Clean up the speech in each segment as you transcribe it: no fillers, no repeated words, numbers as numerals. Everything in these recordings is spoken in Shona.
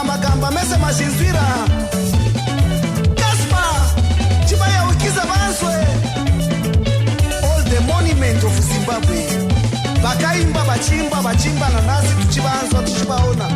magamba mese mashinzwira Kaspa chibaya ukiza banswe all the monument of Zimbabwe bakaimba bachimba na nasi tuchibanzwa tuchibaona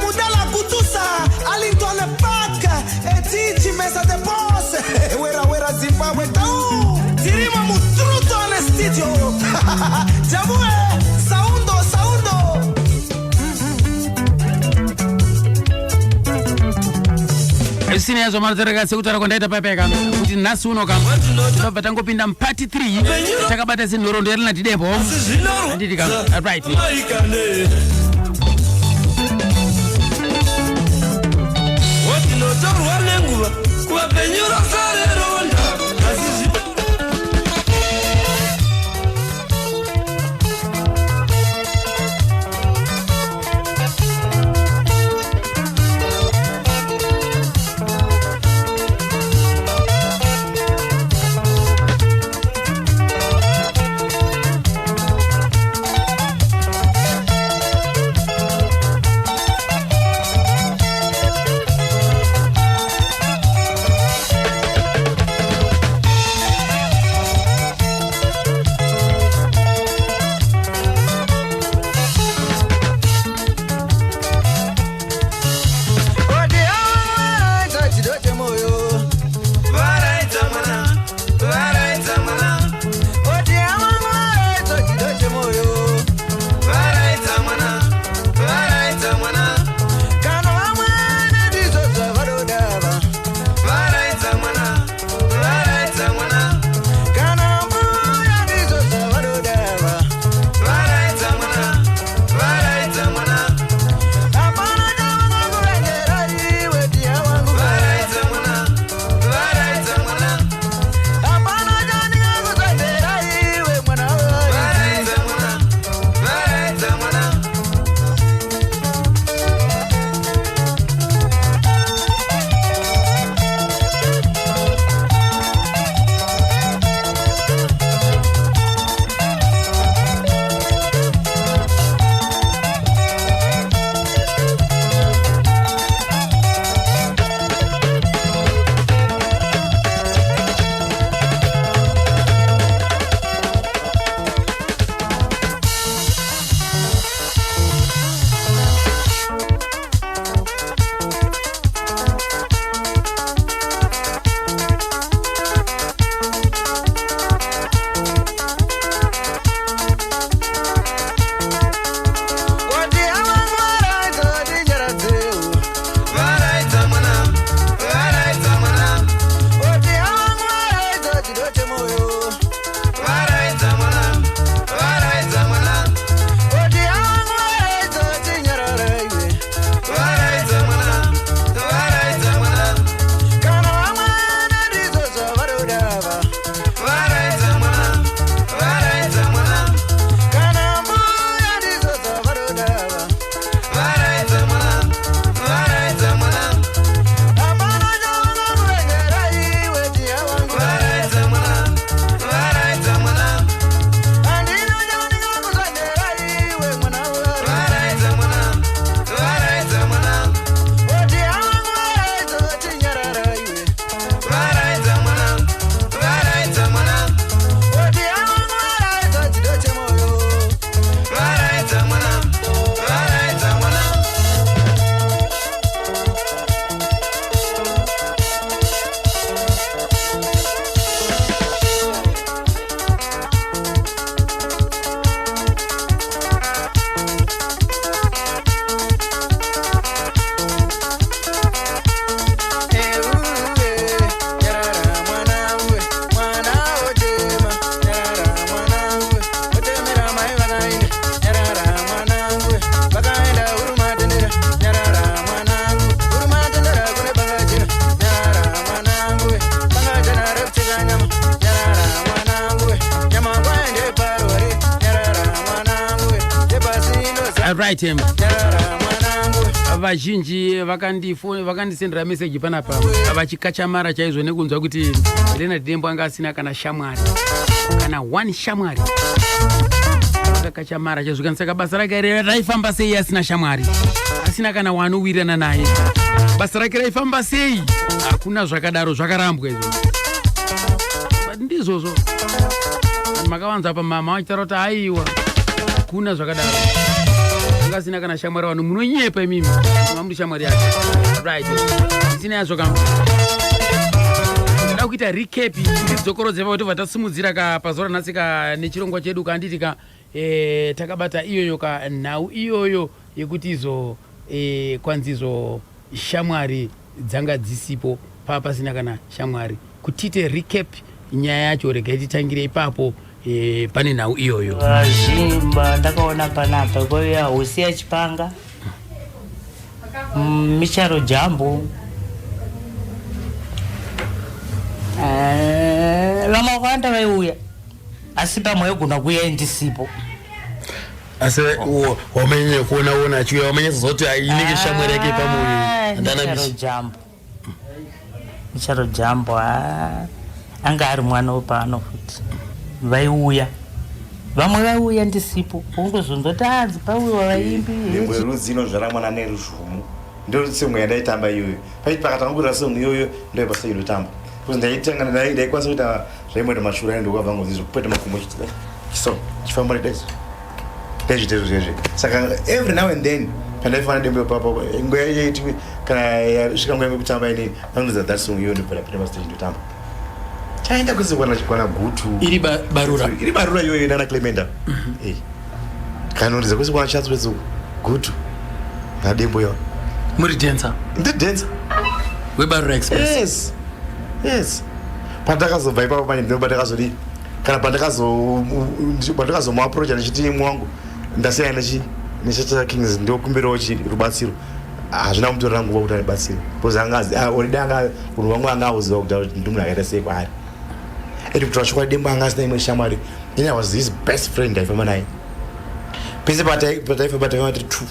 Mudala kutusa alintole paka etichi mesa de boss wera Zimbabwe tau tirima mutruto na studio jamue saundo Sini yazo marza ragazzi kutara kondaita pepeka kuti nasu uno kam baba tangopinda mpati 3 takabata zinorondo yarina tidebo nditi kam right wati no torwa nenguva kuva penyura sare ronda right vazhinji vakandisendera message panapa vachikachamara chaizvo nekunzwa kuti Leonard Dembo anga asina kana shamwari kana one shamwari vakachamara chaizvo kana saka basa rake raifamba sei asina shamwari asina kana wanowirirana naye basa rake raifamba sei hakuna zvakadaro zvakarambwa izvo ndizvozvo makawanza apa mama vachitaura kuti aiwa hakuna zvakadaro ngasina kana shamwari vanhu munonyepa imimi mamuri shamwari yake right isina yazvo kama nda kuita recap ndidzokorodze kuti vatasimudzira pazuva ranhasi nechirongwa chedu kanditi takabata iyoyo nhau iyoyo yekuti izo kwanzizo shamwari dzanga dzisipo pasina kana shamwari kutite recap nyaya yacho rega titangire ipapo pane nhau iyoyo zimba ndakaona panapa kwaiya hosi yachipanga Micharo Jambo vamawanda vaiuya asi pamwe yogona kuuya ndisipo asi wamenye kuona achiuya wamenye zoti inenge shamwari yake pamoyo Micharo Jambo anga ari mwana wopano futi vaiuya vamwe vaiuya ndisipo ungozondoti adzi pauya vaimbi nembo yeruzino zvaramwana neruzvumu ndo semwe yandaitamba iyoyo paiti pakatangurira semwe iyoyo ndo basa inotamba kuti ndaitanga ndaikwanisa kuita zvaimwe mashura ndokabva ngozizvo kupeta makumbo chitida so chifamba nedaizo ndezvitezo zvezve saka every now and then pandaifana dembo papo nguva yaiti kana yasvika nguva yekutamba inei vanonodza that song iyoyo ndopera mastage ndotamba chaenda kwana gutu iri barura iyoyo nana Clementa kanonodza kwese kwana chatsi wezo gutu nadembo yo muri dancer webarura express yes pandakazobva ipapo manje ndinoba ndakazodi kana pandakazomwa approach nechiti mwangu ndasiyana nechata Kings ndokumbirawo rubatsiro hazvina mutorera nguva kuti aribatsire because angazi already munhu wangu anga auziva kuti ndimunhu akaita sei kwaari eti kuti vashokwadi dembo anga asina imwe shamwari then I was his best friend aifamba naye pese pataifamba taifamba tiri 2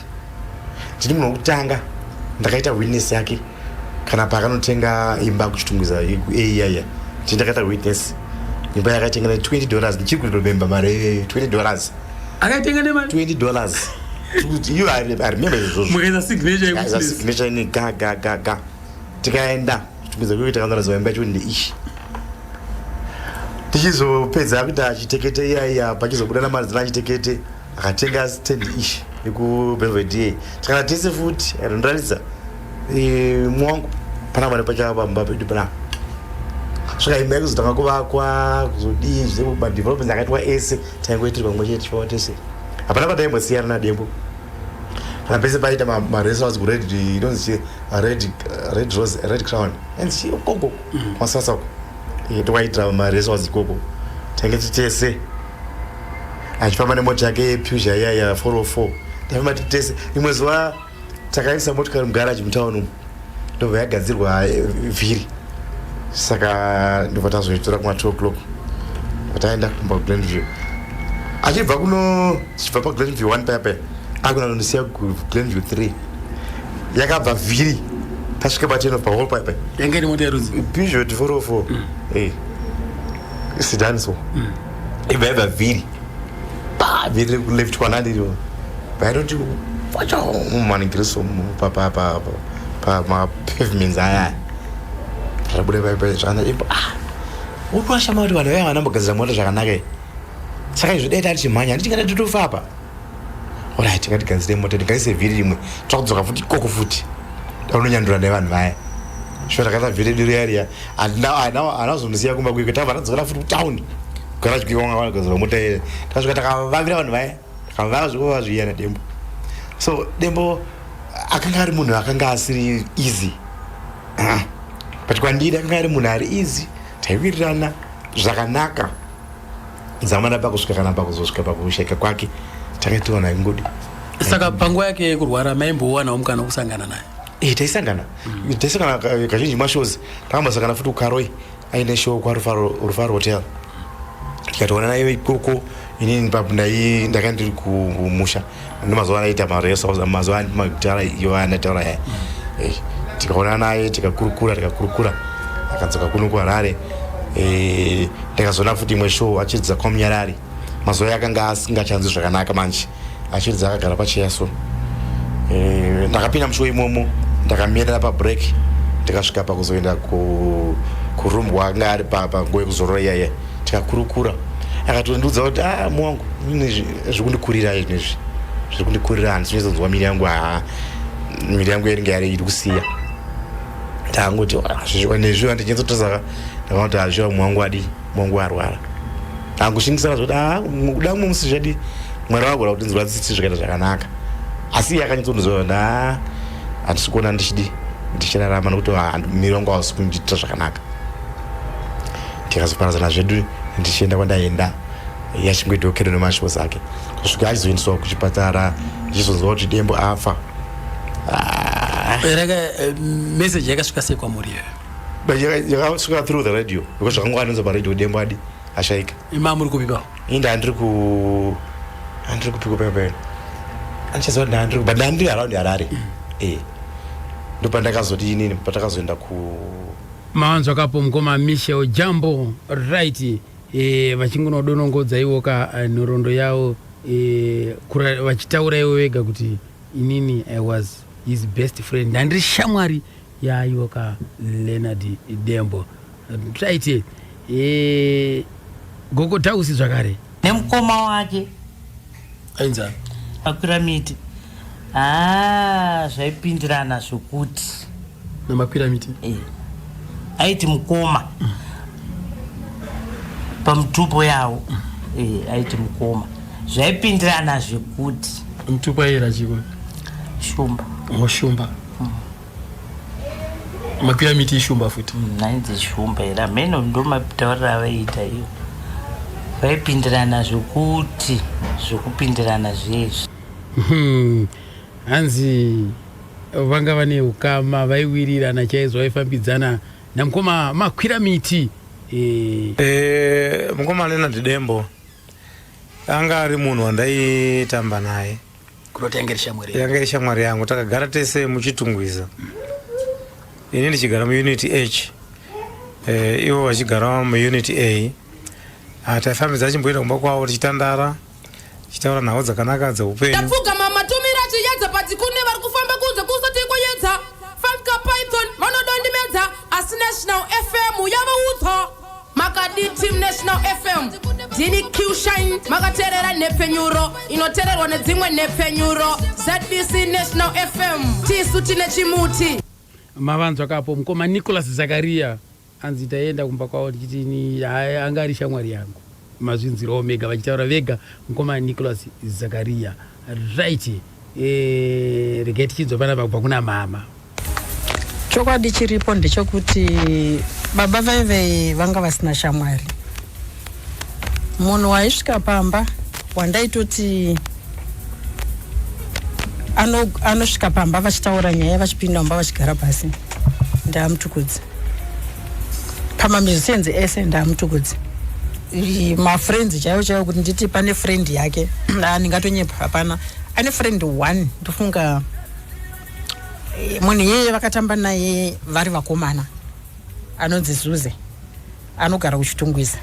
ndini munhu wokutanga ndakaita witness yake kana pakanotenga imba kuchitungwiza eiyaya ndakaita witness imba yakatenga $20 ndichiri kutobemba mari $20 akaitenga nemari $20 you I remember izvozvo mukaisa signature ini ga tikaenda kuchitungwiza kuyo takandoradza imba yacho ndeishi tichizopedza kuti achitekete iyaiya pachizobuda namari dzina achitekete akatenga stand ishi yekubelvedere tikana tese futi anondiratidza mwangu panapa nepachapamba pedu pana svika imba yakuzotanga kuvakwa kuzodii zvemadhevelopments akaitwa ese taingoitiri pamwe chete chivawa tese hapana pataimbosiyana nadembo kana pese paita marestaurants inonzi red crown and ikoko masasako tokwaitira marestaurants ikoko tainge titese achifamba nemota yake yepusha yaya 404 taifamba titese imwe zuva takaisa motikari mugaraji mutauni umu ndobva yagadzirwa vhiri saka ndobva tazoitora kuma 2 o'clock pataenda kumba Glenview achibva tichibva paGlenview 1 payapaya akunanondisiya kuGlenview 3 yakabva vhiri tasvika pateno pahall payapaya yangeni mota yerudzi Peugeot 404 sedan so ibva yabva vhiri vhiri rekuleft kwanandiriwo vaitoti wacho mumaningiriso pamapavements aya zvabuda paipai zvakanaka unoashama kuti vanhu vaya vanambogadzira mota zvakanaka saka izvo dai tari chimhanya nditingada totofa apa orit tingatigadzire mota tingaise vhiri rimwe takudzoka futi ikoko futi daunonyandura nevanhu vaya shure takaita vhiri diriyariya hanazondisiya kumba kuiko tabva tadzokera futi kutaundi garaji kuiwangagadzirwa mota iyaya takasvika takavavira vanhu vaya takavava zvikuva zviyana dembo so dembo akanga ari munhu akanga asiri easy but kwandiri akanga ari munhu ari easy taiwirirana zvakanaka dzamana pakusvika kana pakuzosvika pakusheka kwake takaitiwana ingodi saka panguva yake yekurwara maimbowana mukana kusangana naye taisangana kazhinji mashows takambosangana futi kukaroi aine show kwarufaro hotel tikatoona naye ikoko inini ndai ndakandiri kumusha nemazuva anaita mareso mazuva andi magitara iyo anataura yaye tikaona naye tikakurukura akadzoka kuno kuHarare ndakazona futi imwe show achiridza kwaMunyarari mazuva akanga asingachanzi zvakanaka manje achiridza akagara pachiyaso ndakapinda mushow imomo ndakamirira pabreak ndikasvika pakuzoenda kuroom wanga ari panguva yekuzorora iyaye tikakurukura akatondiudza kuti mwangu zviri kundikurira izvinezvi zviri kundikurira handisi kunyatsonzwa miri yangu yeringe yari iri kusiya ndangoti nezviwa ndichinzotosaka ndakaona kuti hazviwa mwangu arwara angushingisana zvoti kuda mumwe musi zvadi mwari wagona kuti nzira dzisi zvikaita zvakanaka asi akanyatsokundiziva kuti handisi kuona ndichirarama nokuti miri wangu hausi kundiitira zvakanaka tikazoparadzana zvedu ndichienda kwandaenda yachingwedhokero nemashows ake kusvika achizoendeswa kuchipatara ichizonzwa kuti Dembo afa. Message yakasvika sei kwamuri yakasvika through the radio because zvakanga anonzwa paradio Dembo adi ashaika muri kupipa inda andiri kupika andichaziva kuti ndandiri but ndandiri around Harare ndopandakazoti inini patakazoenda mawanzo akapo mukoma Michel Jambo right vachingonodonongodza iwoka nhoroondo yavo vachitaura ivo vega kuti inini I was his best friend ndandiri shamwari yaiwoka Leonard Dembo right Gogo Tausi zvakare nemukoma wake ainza mapiramidi zvaipindirana zvokuti namapiramidi aiti mukoma pamutupo yavo aiti mukoma zvaipindirana zvekuti mutupo aira chiko shumba shumba mapiramidi shumba futi nainzi shumba era meno ndo mataurira vaiita iyo vaipindirana zvekuti zvokupindirana zvezvi hanzi vanga vane ukama vaiwirirana chaizvo vaifambidzana namukoma makwira miti mukoma Leonard Dembo anga ari munhu wandaitamba naye kunoti yanga iri shamwari yangu takagara tese muchitungwiza ini ndichigara muunit H ivo vachigara muunit A taifambidza achimboenda kumba kwavo tichitandara tichitaura nhau dzakanaka dzeupenyu tapfugama matumira chiyedza padzikune vari kufamba kunze kusati kuyedza fanka python vanodondimedza asi National FM yavaudza makadi Team National FM dini Q Shine makateerera nhepfenyuro inoteererwa nedzimwe nhepfenyuro ZBC National FM tisu tine chimuti mavanzwa kapo mukoma Nicholas Zakaria anzi taenda kumba kwavo tichitini anga ari shamwari yangu mazvinziro omega vachitaura vega mukoma Nicholas Zakaria right regai tichidzoka panapa kubva kuna mama chokwadi chiripo ndechekuti baba vaive vanga vasina shamwari munhu waisvika pamba wandaitoti anosvika pamba vachitaura nyaya vachipinda mumba vachigara pasi ndaamutukudzi pamamizisenzi ese ndaamutukudzi mafriends chaivo kuti nditi pane friend yake ndingatonyepa hapana ane friend 1 ndofunga munhu yeye vakatamba naye vari vakomana anonzi Zuze anogara kuchitungwiza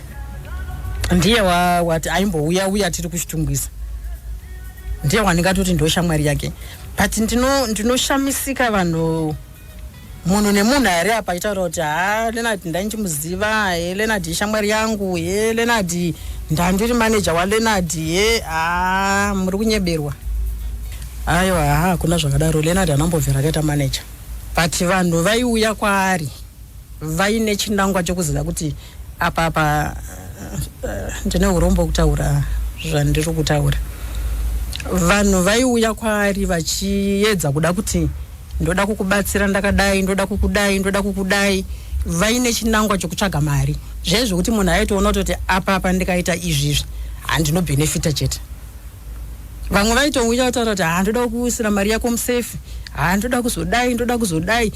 ndiye wati aimbouya tiri kuchitungwiza ndiye wandingatoti ndo shamwari yake but ndinoshamisika vanhu munhu nemunhu ari apa achitaura kuti Leonard ndainchimuziva Leonard shamwari yangu Leonard ndandiri manager waLeonard muri kunyeberwa aiwa kuna zvakadaro Leonard anambobvira akaita manager but vanhu vaiuya kwaari vaine chinangwa chokuziva kuti apa ndine urombo kutaura zvandiri kutaura vanhu vaiuya kwaari vachiedza kuda kuti ndoda kukubatsira ndakadai ndoda kukudai vaine chinangwa chokutsvaga mari zvezvo kuti munhu aitoona kuti apa ndikaita izvizvi handinobenefita chete vamwe vaitouya kutaura kuti ndoda kuisira mari yako musefi ndoda kuzodai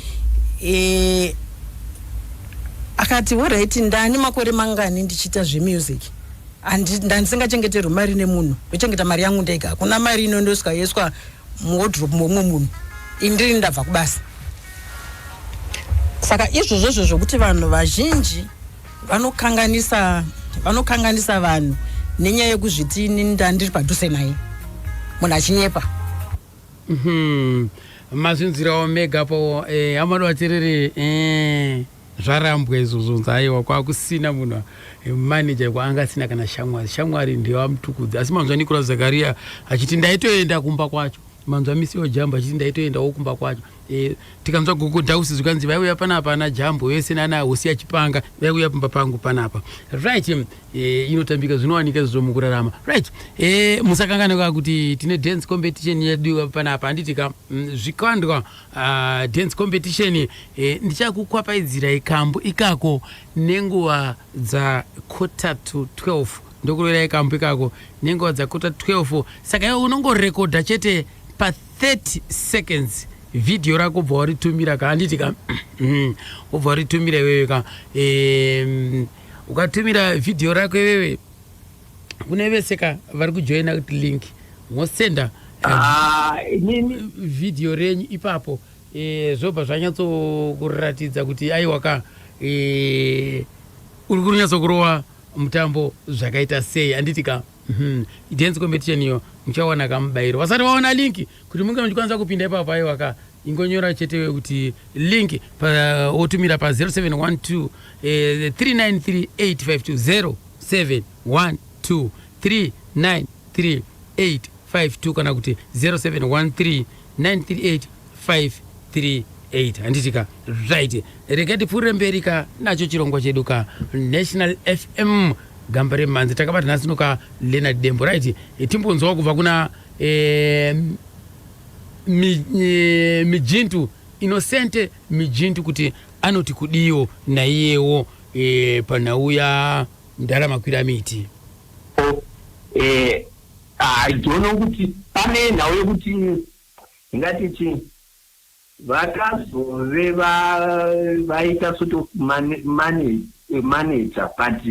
akati alright ndani makore mangani ndichiita zvemusic ndandisingachengeterwi mari nemunhu ndochengeta mari yangu ndega hakuna mari inondosikaiswa muwardrobe momwe munhu indiri ndabva kubasa saka izvozvo zvokuti vanhu vazhinji vanokanganisa vanhu nenyaya yekuzviti ndandiri padhuze naye munhu achinyepa mazvinzirawo mega po amano vaterere zvarambwa izvozvo nzaiwa kwakusina munhu manager kwaangasina kana shamwari ndevamutukudzi asi manzwa Nicholas Zakaria achiti ndaitoenda kumba kwacho manzwa misiwo jambo achiti ndaitoendawo kumba kwacho tikanzwa Google House zvikanzi vaiuya panapa ana jambo vese nana hosi achipanga vaiuya pamba pangu panapa right inotambika zvinowanika izvozvo mukurarama right musakanganwa kuti tine dance competition yedu panapa handiti ka zvikandwa dance competition ndichakukwapaidzira ikambo ikako nenguva dza 11:45 ndokurera ikambo ikako nenguva dza 11:45 saka iwe unongorekodha chete pa 30 seconds video rako bva waritumira kaanditi ka ubva waritumira iwewe ka ukatumira video rako iwewe kune vese ka vari kujoina kuti link mosenda video renyu ipapo zvobva zvanyatsokuratidza kuti aiwa ka uri kunyatsokurova mutambo zvakaita sei anditi ka dance competition iyo muchawana kamubayiro vasati vaona linki kuti munge muchikwanisa kupinda ipapo aiwa ka ingonyora chete kuti link otumira pa 0712 393852 0712393852 kana kuti 0713 938 handitika right rekati pfuure mberi ka nacho chirongwa chedu ka National FM gamba remhanzi takabata nhasi noka Leonard Dembo right timbonzwa kubva kuna Mijintu Innocent Mijintu kuti anoti kudiyo naiyewo panauya ndarama kwira miti aidono kuti pane nhau yekuti ngatichi vakazove vaita sort of manager but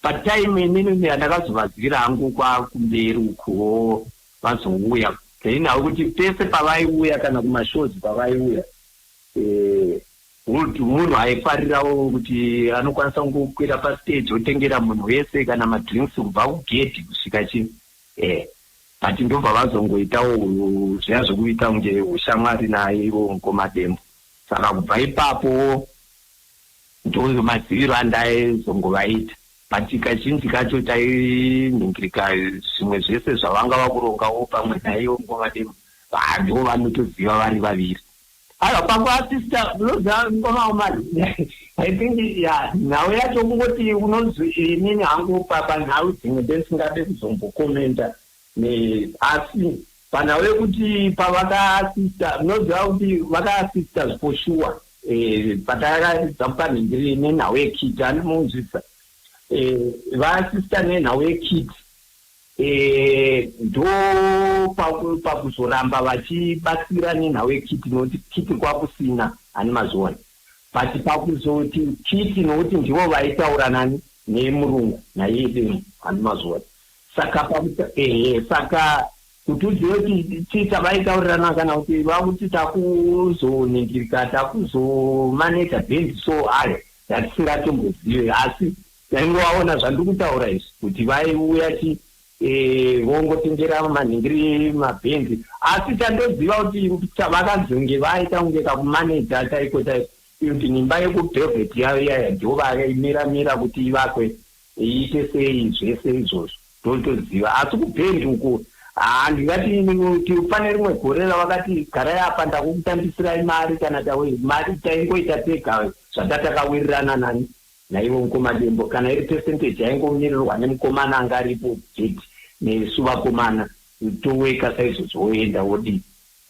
patime inini andakazovazivira hangu kwakumberi uko vazouya teinhau kuti pese pavaiuya kana kumashows pavaiuya munhu aifarirawo kuti anokwanisa kungokwira pastage otengera munhu wese kana madrinks kubva kugedhi kusvika chii but ndobva vazongoitawo zviya zvokuita kunge ushamwari naivo Mukomadembo saka kubva ipapo ndo maziviro andaizongovaita but kazhinji kacho tainhingirika zvimwe zvese zvavanga vakurongawo pamwe naivo Mukomadembo ndo vanotoziva vari vaviri pakuasista unoziva Mukomaomari I think nhau yacho kungoti unonzi inini hangu panhau dzimwe ndesingade kuzombokomenta asi panhau yekuti pavakaasista unoziva kuti vakaasista for sure patakaridza panhingiri nenhau yekiti andimunzvisa vaasista nenhau yekiti ndo pakuzoramba vachibatsira nenhau yekiti nokuti kiti kwakusina ani mazuwani but pakuzoti kiti nokuti ndivo vaitaura nani nemurungu naye ani mazuwani saka saka kuti uzive kuti tita vaitaurirana kana kuti vakuti takuzoningirika takuzomaneja bhendi so ayo yatisingatombozive asi taingovaona zvandikutaura izvi kuti vaiuya ti vongotengera manhingiri mabhendi asi tandoziva kuti vakazonge vaita kunge kakumaneja taiko kuti nyimba yekubhelvet yavo yaya ndo vaimira kuti ivakwe iite sei zvese izvozvo ndotoziva asi kubhendi uko handingati kuti pane rimwe gore ravakati garai apa ndakukutambisirai mari kana mari taingoita tega zvatatakawirana nani naivo Mukomadembo kana iri percentage yaingomirirwa nemukomana anga aripo jeti nesu vakomana toweka saizvozvo woenda wodii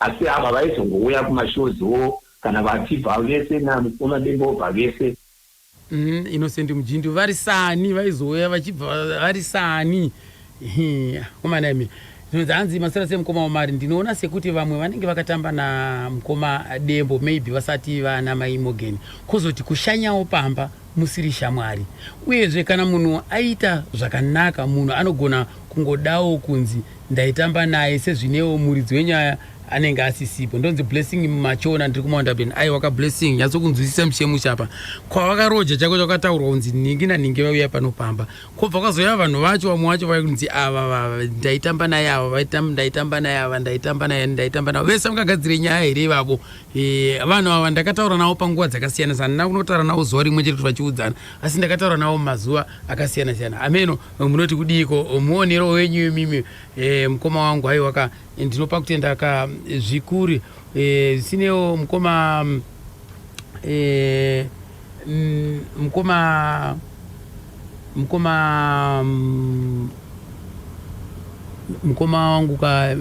asi ava vaizongouya kumashoziwo kana vachibva vese naMukomadembo bva vese Innocent Mijintu vari sani vaizouya vachibva vari sani komana imi zvinonzi hanzi masera semukoma wamari ndinoona sekuti vamwe vanenge vakatamba namukoma Dembo maybe vasati vana mai Morgan kuzoti kushanyawo pamba musiri shamwari. Uyezve kana munhu aita zvakanaka munhu anogona kungodawo kunzi ndaitamba naye sezvinewo muridzi wenyaya anenge asisipo. Ndonzi Blessing Machona ndiri kumaunda beni aiwa ka Blessing nyatsokunzwisisa mushemu chapa kwavakaroja chako chakataurwa kunzi ningi naningi vauya panopamba kobva kwazoya vanhu vacho vamwe vacho vaikunzi ava ndaitamba naye ava ndaitamba naye ava ndaitamba naye vese vakagadzire nyaya here ivavo. Vanhu ava ndakataura navo panguva dzakasiyana siyana ndina kunotaura navo zuva rimwe chete kuti vachiudzana asi ndakataura navo mazuva akasiyana siyana. Ameno munoti kudiko muonero wenyu mimi mukoma wangu aiwaka ndinopa kutenda ka zvikuru sinewo mukoma mukoma wangu ka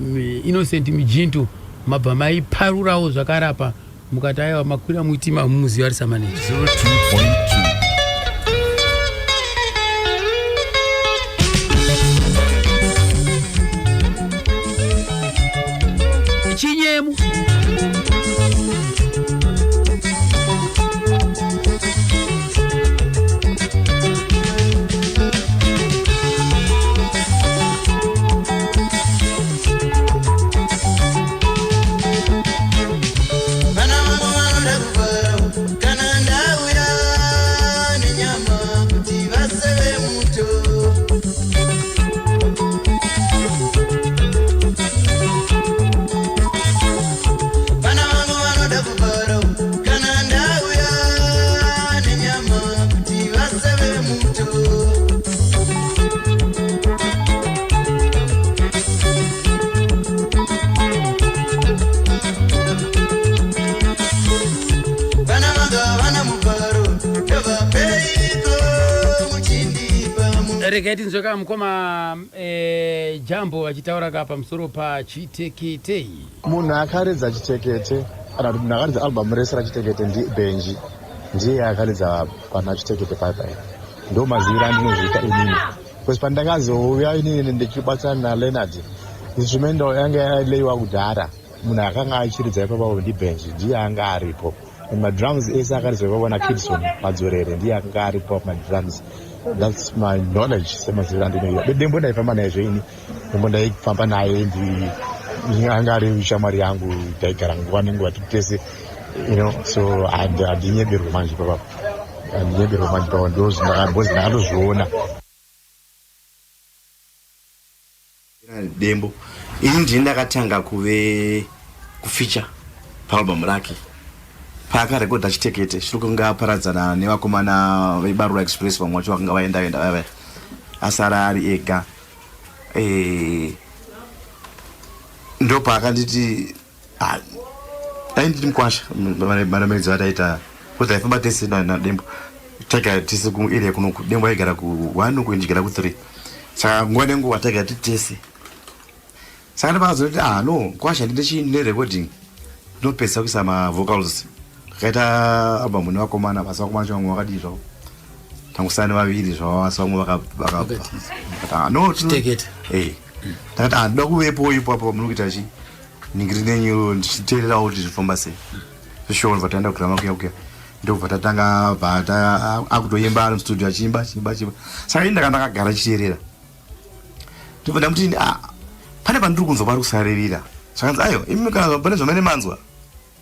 Innocent Mijintu mabhama iparurawo zvakarapa mukati aiwa makwira muitima mumuzi warisamane 02.2 Chinyemu rekaiti nzweka mukoma Jambo achitaura ka pamusoro pachitekete. Munhu akaridza chitekete kana kuti munhu akaridza album rese rachitekete Benji ndiye akaridza pana chitekete paipai. Ndo maziviro andinozviita inini because pandakazouya inini ndichibatsana naLeonard instrumento yange yaleiwa kudhara munhu akanga achiridza ipapo Benji ndiye anga aripo. Madrums ese akaridza ipapo naKidson Madzorere ndiye anga aripo madrums. That's my knowledge. Semaziviro andinoiva. Dembo ndaifamba naye zveini. Dembo ndaifamba naye angari shamwari yangu taigara nguva nenguva tese so handinyeberwe manje papapo. Handinyeberwe manje papapo ndakatozviona. Dembo ini ndini ndakatanga kuficha paalbum rake paakarekodha chitekete shure kunge aparadzana nevakomana veBarura Express vamwe vacho vakanga vaenda asara ari ega. Ndo paakanditi ainditi mukwasha maremedzi vataita kuti aifamba tese naDembo taigara tese kuarea kuno Dembo aigara ku1 kuendikira ku3 saka nguva nenguva taigara titese saka ndapakazoti no kwasha ndine nerecording ndinopedzisa kuisa mavocals kaita album nevakomana basa vakomana vamwe vakadii zvavo tangusana vaviri zvavo asi vamwe no chitekete ndakati handida kuvepo ipapo munokuita ningiri nenyu ndichiteererawo kuti zvifamba sei zvishoro bva taenda kurama kuya ndobva tatanga akutoimba ari mustudio achiimba saka ini ndakagara chiteerera ndobva ndamuti pane pandiri kunzwa pari kusaririra zvakanzi aiwa imi kana pane zvamene manzwa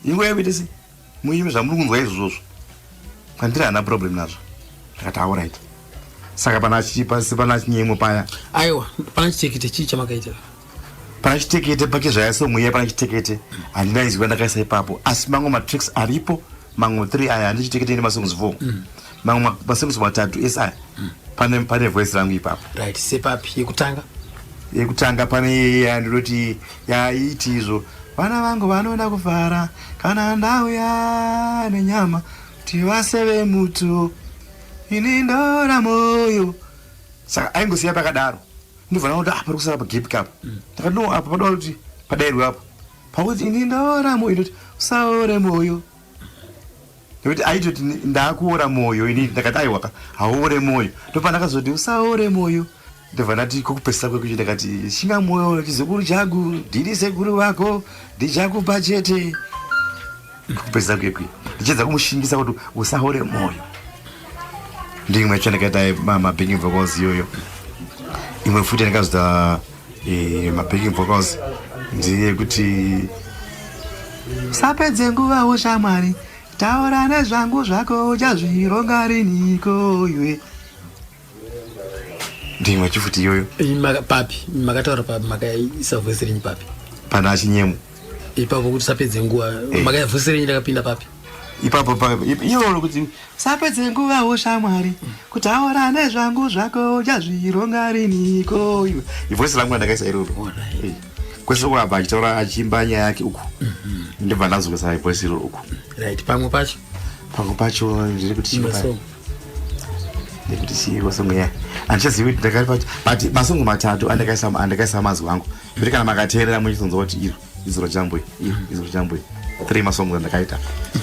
ingo yakuitesi muime zvamuri kunzwa izvozvo pandiri hana problem nazvo ndakati alright saka pana chinyemo paya aiwa pana chitekete chii chamakaitira pana chitekete pake zvaiso muiya pana chitekete handina izwi ndakaisa ipapo asi mamwe matracks aripo mamwe 3 aya handi chitekete nemasongs 4 mamwe masongs 3 esi aya pane voice rangu ipapo right sepapi yekutanga pane yandinoti yaiti izvo vana vangu vanoda kufara kana ndauya nenyama kuti vaseve muto ini ndora moyo saka aingosiya pakadaro ndobva kuti pari kusara pagepi kapo ndakati no apa padoa kuti padairwe apo pakuti ini ndora moyo ndoti usaore moyo nekuti aitoti ndakuora moyo ini ndakati aiwaka hauore moyo ndopandakazoti usaore moyo ndibva ndati kokupesisa kwekuchita kati shinga mwoyo chizukuru changu ndiri sekuru wako ndichakupa chete. Kokupesisa kwekwi ndichedza kumushingisa kuti usahore moyo. Ndimwe chandakaita mabacking vocals iyoyo. Imwe futi ndakazoita mabacking vocals ndiye kuti sapedze nguva ushamwari taura nezvangu zvako uchazvironga riniko iwe. Ndimwe chifuti iyoyo. Papi makataura papi makaisa voice renyu papi pana chinyemu ipapo kuti sapedze nguva makaya voice renyu ndakapinda papi ipapo iwo kuti sapedze nguva ushamwari kutaura nezvangu zvako uchazvironga riniko iwe. Ivoice langu ndakaisa iroro kwese kwapa achitaura achimba nyaya yake uku ndibva ndazokuisa ivoice iroro uku. Right. Pamwe pacho ndiri kuti chimba ndikuti chiwo songo ya andichazivi kuti ndakari but masongo matatu andakaisa mazwi angu mbiri kana makateerera muchizonzwa kuti izuro jambo 3 masongo ndakaita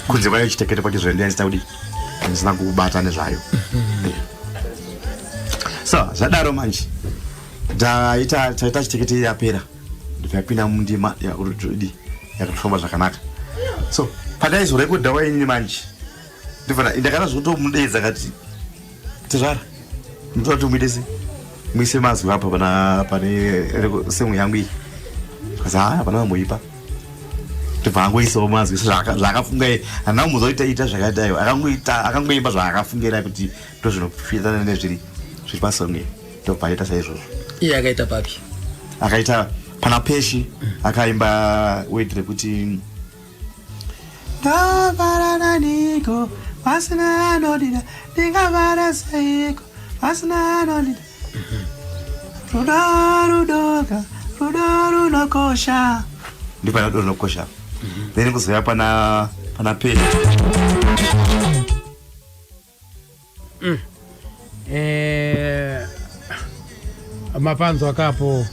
kunze kwayo chitekete pacho zvendianisa kuti ndisina kubata nezvayo. So zvadaro manje taita chitekete yapera ndikapinda mundima yaurutudi yakatofamba zvakanaka. So pandaizorekodha waini manje ndakada zvotomudedza kati tizvara ndototi muidese muise mazwi apa pane semu yangu iyi kazi hapana vamboipa ndibva angoisawo mazwi zvaakafunga hana muzoita zvakaitayo akangoimba zvaakafungira kuti ndozvinofitana nezviri pasonge ndobva aita saizvozvo. Iye akaita papi akaita pana Peshi akaimba wedre kuti ndavarana niko pasina anodida ndingavara seiko pasina anodida rudo runokosha ndipana rudo runokosha then kuzoya pana Peshi mapanzo akapo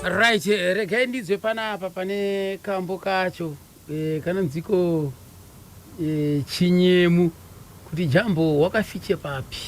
right. Regai ndizwe panapa pane kambo kacho kanonziko chinyemu kuti jambo wakafiche papi.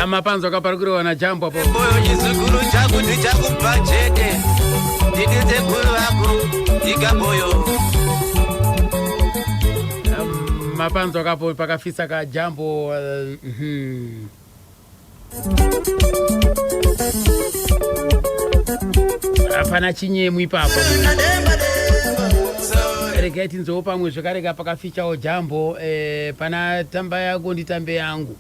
Mapanzo akaparukiriwa na jambo hapo. Moyo chizukuru changu ndichakupa chete. Ndikize kuru wako ikaboyo. Mapanzo akapo pakafisa ka jambo apana chinyemu ipapo. Regaiti nzo pamwe zvakareka pakafichawo jambo pana tamba yako nditambe yangu.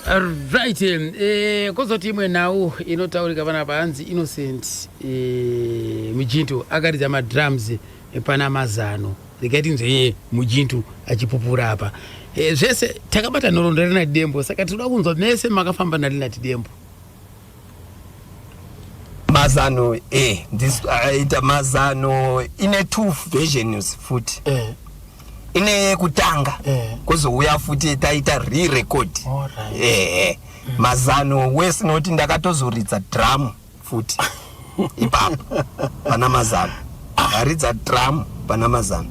Right, kozoti imwe nhau inotaurika panapa hanzi Innocent Mujinto akaridza madrums pana mazano rikaiti nzeye Mujinto achipupura apa zvese takabata nhoroondo yaRinati Dembo saka tinoda kunzwa nese makafamba naRinati Dembo. Mazano aita mazano ine 2 versions futi ine kutanga kuzouya futi taita re-record mazano wese noti ndakatozoridza drum futi ipapo pana mazano aridza drum pana mazano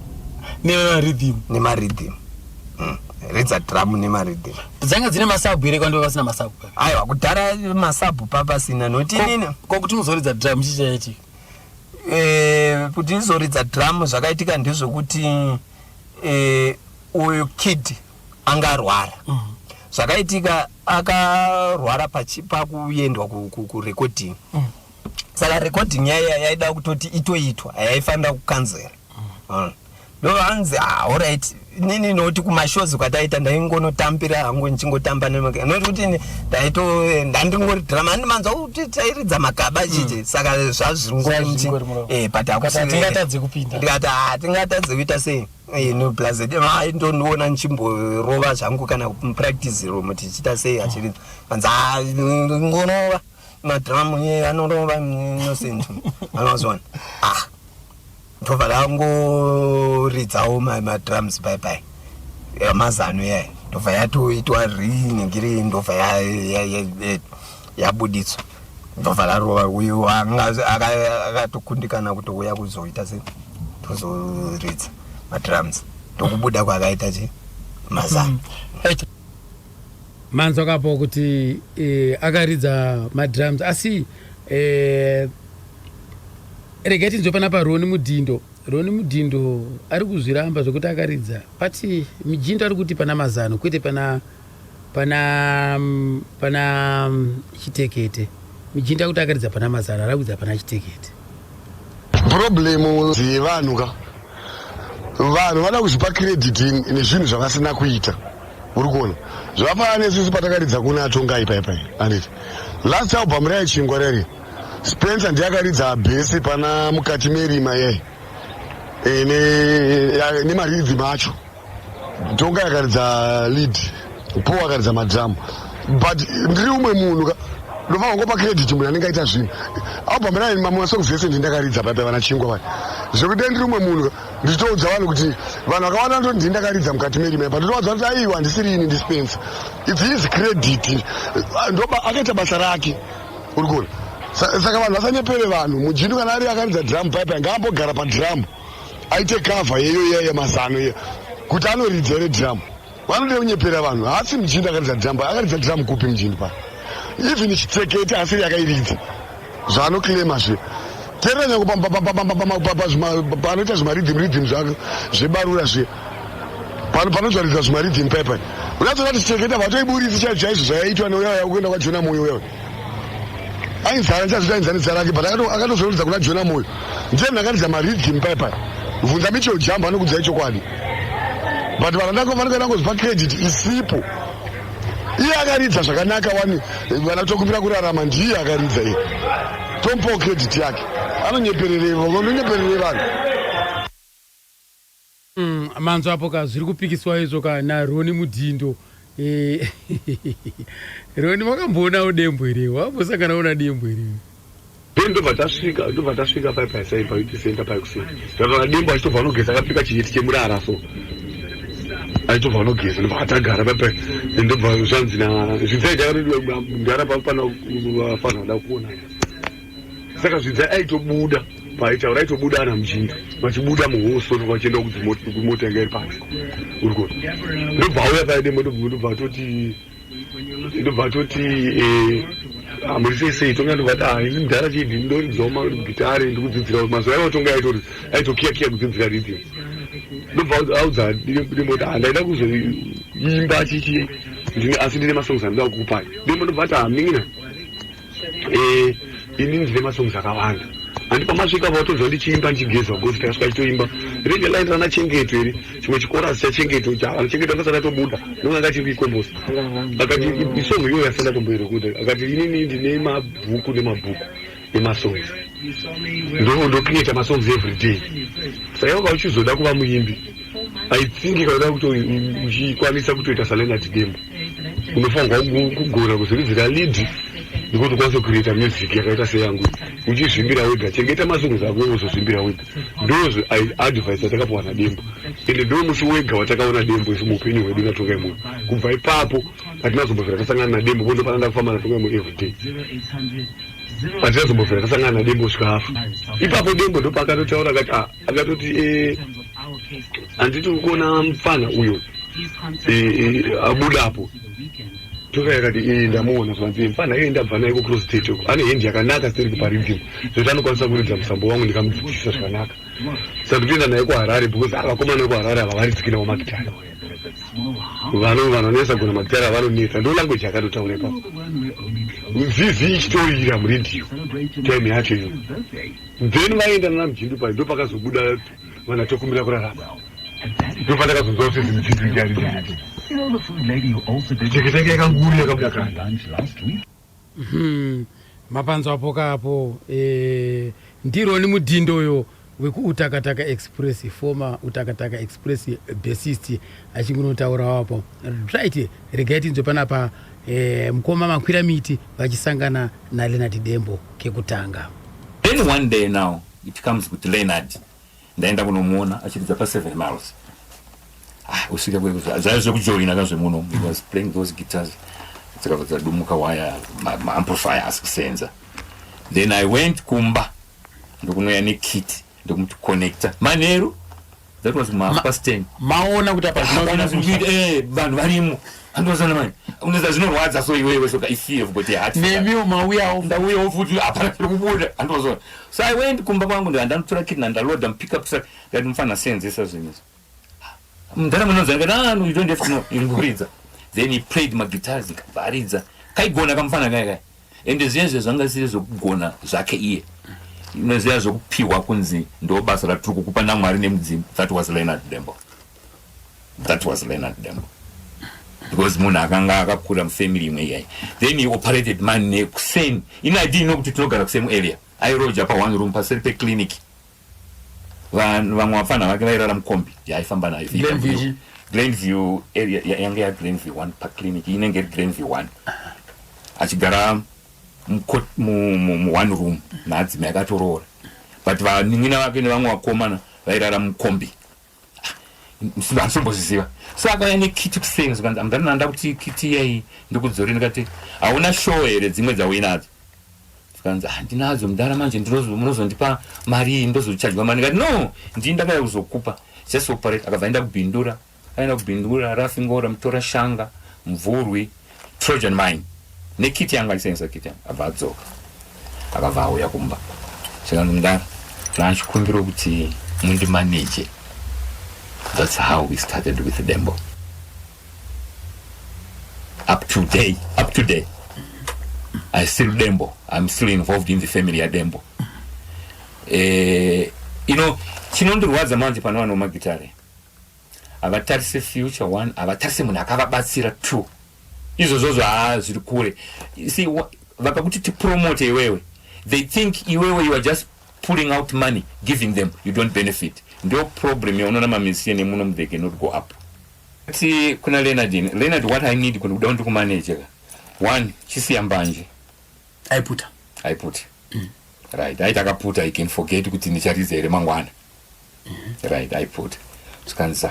nemaridhim ridza drum nemaridhim dzanga dzine masabu here kwando pasina masabu aiwa kudhara masabu papasina noti nini kokuti uzoridza drum chichaiti kuti uzoridza drum zvakaitika ndezvokuti uyu kid angarwara zvakaitika akarwara pakuendwa kurecording saka recording yaida kutoti itoitwa yaifanira kukanzera ndo vanzi alright nini noti kumashows kwataita ndaingonotambira hangu nichingotamba noti kuti ndandingori drama handimanzwa kuti tairidza magaba chiche saka zvazvingoti but atingatadze kupinda tingatadze kuita sei no plus ndondiona nichimborova zvangu kana practice room tichita sei achiridza manza ngonova madramu anorova Innocent anozona ndobva langoridzawo madrums bye mazano yayo ndobva yatoitwa riningiri ndobva yabuditswa ndobva larova uyo akatokundikana kutouya kuzoita se tozoridza madrums ndokubuda kwakaita chi mazano manzwa kapo kuti akaridza madrums asi regati nzwe panapa Roni Mudindo ari kuzviramba zvokuti akaridza pati Mujinto ari kuti pana mazano kwete pana chitekete. Mujinto akuti akaridza pana mazano arakuridza pana chitekete. Problemu dzevanhu vanhu vada kuzvipa credit nezvinhu zvavasina kuita. Uri kuona zvapana nesusu patakaridza kuna Tongai paipai anditi last album raichingwa rari Spencer ndiyakaridza bhesi pana mukati merima yai nemaridhi macho Tongai akaridza lead Paul akaridza madrum but ndiri umwe munhu ndova ngopa credit munhu anengaita zvinhu album rari mamasongs ese ndindakaridza paipai vana chingwa pai zvekuti ndiri umwe munhu nditoudza vanhu kuti vanhu vakawanda ndo ndindakaridza mukati merima but ndinoudza kuti aiwa handisiri ini ndispencer it's his credit ndoba akaita basa rake uri kuona saka vanhu vasanyepere vanhu Mujinto kana ari akaridza drum pipe ngaambogara padrum aite cover yeyo yemazano iyo kuti anoridza ere drum vanode kunyepera vanhu haasi Mujinto akaridza drum kupi Mujinto pa even chitekete asiri yakairidza zvaanoclaima zve terera nyangu panoita zvimaridhim zvake zvebarura zve panozvaridza zvimaridhim pipe unatsoona kuti chitekete vatoiburitsi chaizvo zvayaitwa neuya kuenda kwaJona Moyo uya ainzara chazotainzanisa rake but akatozoridza kuna Jona Moyo ndiye ndakaridza maridhim pipe bvunza Mitchell Jump anokudzai chokwadi but vanhu ngozipa credit isipo iye akaridza zvakanaka wani vanatokumbira kurarama ndiye akaridza iye tompo credit yake anonyeperere vanhu manzwa apo ka zviri kupikiswa izvo kana Roni Mudindo Roni makamboonawo Dembo here wambosangana una Dembo here ndobva tasvika paipai paiti center paikuseni zvakana Dembo achitobva anogeza akapfeka chiheti chemurara so achitobva anogeza ndobva atagara paipai ndobva zvanzi zvidzai ndara pana vafanha vada kuona saka zvidzai aitobuda paitaura aitobuda ana Mujinto vachibuda muhoso vachienda kumota yanga iri pasi uri kuona ndobva auya paidemo ndobva atoti hamuri seisei Tonga ndobva ati ndara chidhi ndoridzawo magitare ndikudzidzira mazuva aiva Tonga aitokiyakiya kudzidzira ridhim ndobva audza Dembo kuti handaida kuzoimba chichi asi ndine masongs andida kukupai Dembo ndobva ati hamina ini ndine masongs akawanda handi pamasvika vautodza ndichiimba ndichigezwa gosi takasvika chitoimba ringe laenda na chengeto iri chimwe chikora cha chengeto cha chengeto akasana tobuda nonga chiri ikombosa akati isongo yo yasana tomboere kuti akati inini ndine mabhuku nemasongs ndo create masongs every day saka uchizoda kuva muimbi aitsingi kana kuti uchikwanisa kutoita Leonard Dembo unofanirwa kugona kuzvidzira lead ndikuti ukwanise kucreate music yakaita seyangu uchizvimbira wega chengeta masongs ako uzozvimbira wega ndozvo advice atakapuwa naDembo ende ndo musi wega watakaona Dembo isi muupenyu hwedu natonga imwe kubva ipapo patinazombovira tasangana naDembo pondopananda kufamba natonga imwe everyday patinazombovira tasangana naDembo kusvika afa ipapo Dembo ndo paakatotaura akatoti handiti kuona mufana uyo abudapo toka yakati ndamuona panzi mfana yeye ndabva naye ku cross state ane hendi yakanaka seri paridhimu zvekuti anokwanisa kuridza musambo wangu ndikamudzidzisa zvakanaka saka toenda naye kuHarare because avakomana vekuHarare ava varitsikira magitari vanonesa gona magitari avanonetsa ndo language yakatotaura ipapo zizi ichitoira muredhiyo time yacho iyo then vaenda namujindu pai ndo pakazobuda vana tokumbira kurarama ndo pandakazonzwa kuti zimudzidzi ndiari cheketeke yakanguri yakabudakana mapanzo apo kapo ndironi mudhindoyo wekuutakataka express former utakataka express bassist achingunotaura wapo right regai tinzwe panapa mukoma makwira miti vachisangana naLeonard Dembo kekutanga. Then one day now it comes with Leonard ndaenda kunomuona achiridza pa 7 miles usika kwekuza zaizo kujoina kazve muno he was playing those guitars tsakabva dumuka waya ma amplifiers kusenza. Then I went kumba ndokunoya nekit ndokumuti connector manheru that was my past 10 maona kuti apa vanhu varimo andozana manje uneza zvinorwadza so iwewe soka ifie but heart nemiwo mauya ndauya futhi hapana kubuda andozana. So I went kumba kwangu ndandotora kit ndaload pick up track ngati mfana senzesa zvinhu mndara munozanga you don't have to know inguridza. Then he played my guitars ikavaridza kaigona kamfana kai ende zviye zvanga zviri zvokugona zvake iye inoziva zvokupiwa kunzi ndo basa ratiri kukupa naMwari nemudzimu. That was Leonard Dembo. Because munhu akanga akakura mufamily imwe iyai. Then he operated man nekuseni inadi inokuti tinogara kusame area airoja pa1 room paseri peclinic vamwe vafana vake vairara mukombi yaifamba nayo Glenview area yange ya Glenview 1 paclinic inenge iri Glenview 1 achigara mu1 room naadzimai akatoroora but vaning'ina vake nevamwe vakomana vairara mukombi vansombozviziva. So akauya nekiti kusenga zvakanzi amdananda kuti kiti iyai ndikudzori ndikati hauna show here dzimwe dzauinadzo zvakanzi ndinadzo mudara manje munozondipa mari ndozochajwa mari ndikati no ndii ndakauya kuzokupa just operate. Akabva aenda kubhindura rafingora mutora shanga mvurwi Trojan mine nekiti yanga aisengesa kiti yanga abva adzoka akabva auya kumba zvakanzi mudara ndachikumbira kuti mundimanage. That's how we started with Dembo. Up to day, I still Dembo. I'm still involved in the family of Dembo. Chinondorwadza manje pano vano magitare avatarise future 1 avatarise munhu akavabatsira 2 izvozvo zviri kure. See vakakuti tipromote iwewe they think iwewe you are just pulling out money giving them you don't benefit. Ndio problem yaunona mamisiye nemuno they cannot go up. Ati kuna Leonard what I need kuda ndi kumanage 1 chisiya mbanje aiputa right aitakaputa I can forget kuti ndicharizere mangwana right aiputa sikanza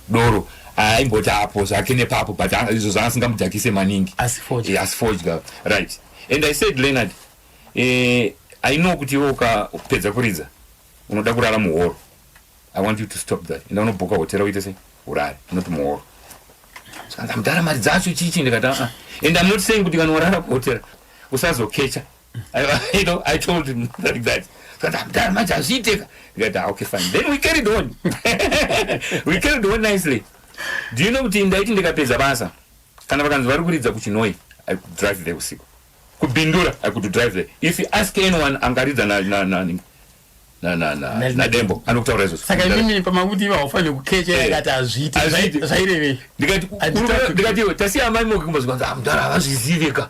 doro aimboti apo zvake nepapo but izvo zvangasingamudzakise maningi asifodya right. And I said Leonard I know kuti iwe ukapedza kuridza unoda kurara muhoro. I want you to stop that. And unoboka hotela uite sei urare not muhoro. Saka mudara mari dzacho chichi ndikati and I'm not saying kuti kana urara kuhotela usazokecha. I told him like that. Saka mudara mari azviiteka ndikati okay fine. Then we carried on. We carried on nicely. Do you know kuti ndaiti ndikapedza basa kana vakanzi vari kuridza kuChinoi I could drive there usiku kubindura I could drive there. If you ask anyone angaridza na Dembo anokutaura izvo. Saka mimi pamakuti vafanira kukecha yakati azviti zvairevei. Ndikati tasiya mai moke kumbazwa mudhara avazvizivika.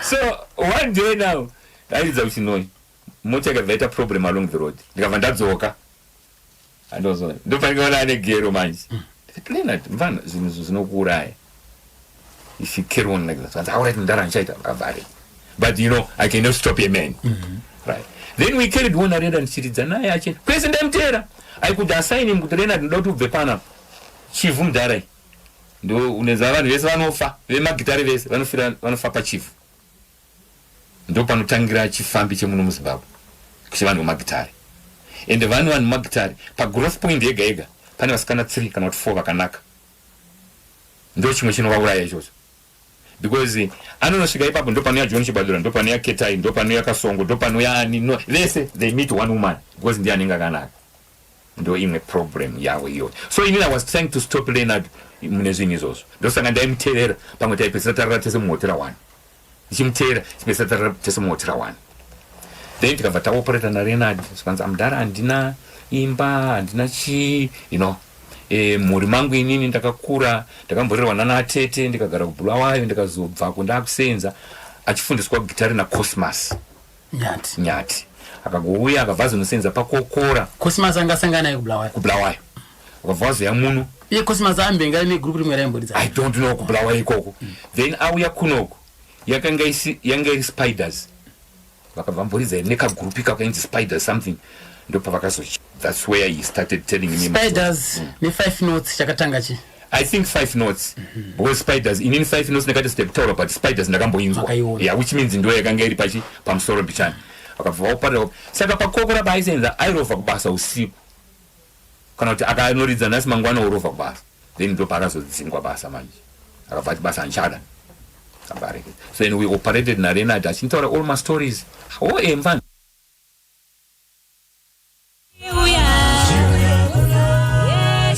So one day now ndaidza kuti noi mota yakabvaita problem along the road ndikabva ndadzoka andozona ndopanikaona ane gero manje Leonard mvana zvinhu zvinokuuraya if you carry on like that alright ndara nchaita akavhare but you know I cannot stop a man right then we carried one arenda ndichiridza naye achenda kwese ndamutera I could assign him kuti Leonard ndoda kubve pana chifu mudharai ndo uneza vanhu vese vanofa vemagitari vese vanofa pachifu ndo panotangira chifambi chemuno muZimbabwe kuchivanhu vemagitari ende vanhu vemagitari pagrowth point yega yega pane vasikana 3 kana kuti 4 vakanaka ndo chimwe chinovauraya ichocho because anonosvika ipapo ndo panouya John Chibadura ndo panouya Ketai ndo panouya Kasongo ndo panouya ani no vese they meet one woman because ndiye anenge akanaka ndo imwe problem yavo iyo. So inini I was trying to stop Leonard mune zvinhu izvozvo ndosaka ndaimuteerera pamwe taipedzisa tarara tese muhotera 1 ndichimuteera tipedzisa tarara tese muhotera 1 then tikabva taoperata naReynard zvikanzi amudhara handina imba handina chi you know mhuri mangu inini ndakakura ndakamborerwa nana atete ndikagara kuBulawayo ndikazobvako ndakusenza achifundiswa gitari naCosmas Nyati akagouya akabva azonosenza pakokora. Cosmas angasangana naye kuBulawayo akabva azoya muno iye Cosmas ambenga ne group rimwe raimbodza I don't know kuBulawayo ikoko then auya kunoko yanga iri Spiders vakabva mboridza nekagroup kakainzi Spiders something ndopa vakazochi. That's where he started telling me Spiders ne 5 notes chakatanga chi I think 5 notes because Spiders in 5 notes nekati step taura but Spiders ndakamboinzwa yeah which means ndo yakanga iri pachi pamusoro bichani akabva opara saka pakokora baisenza airova kubasa usiku kana kuti akanoridza nhasi mangwana orova kubasa then ndo pakazodzingwa basa manje akabva ati basa anchada abareke. So then we operated na Leonard achintaura all my stories emva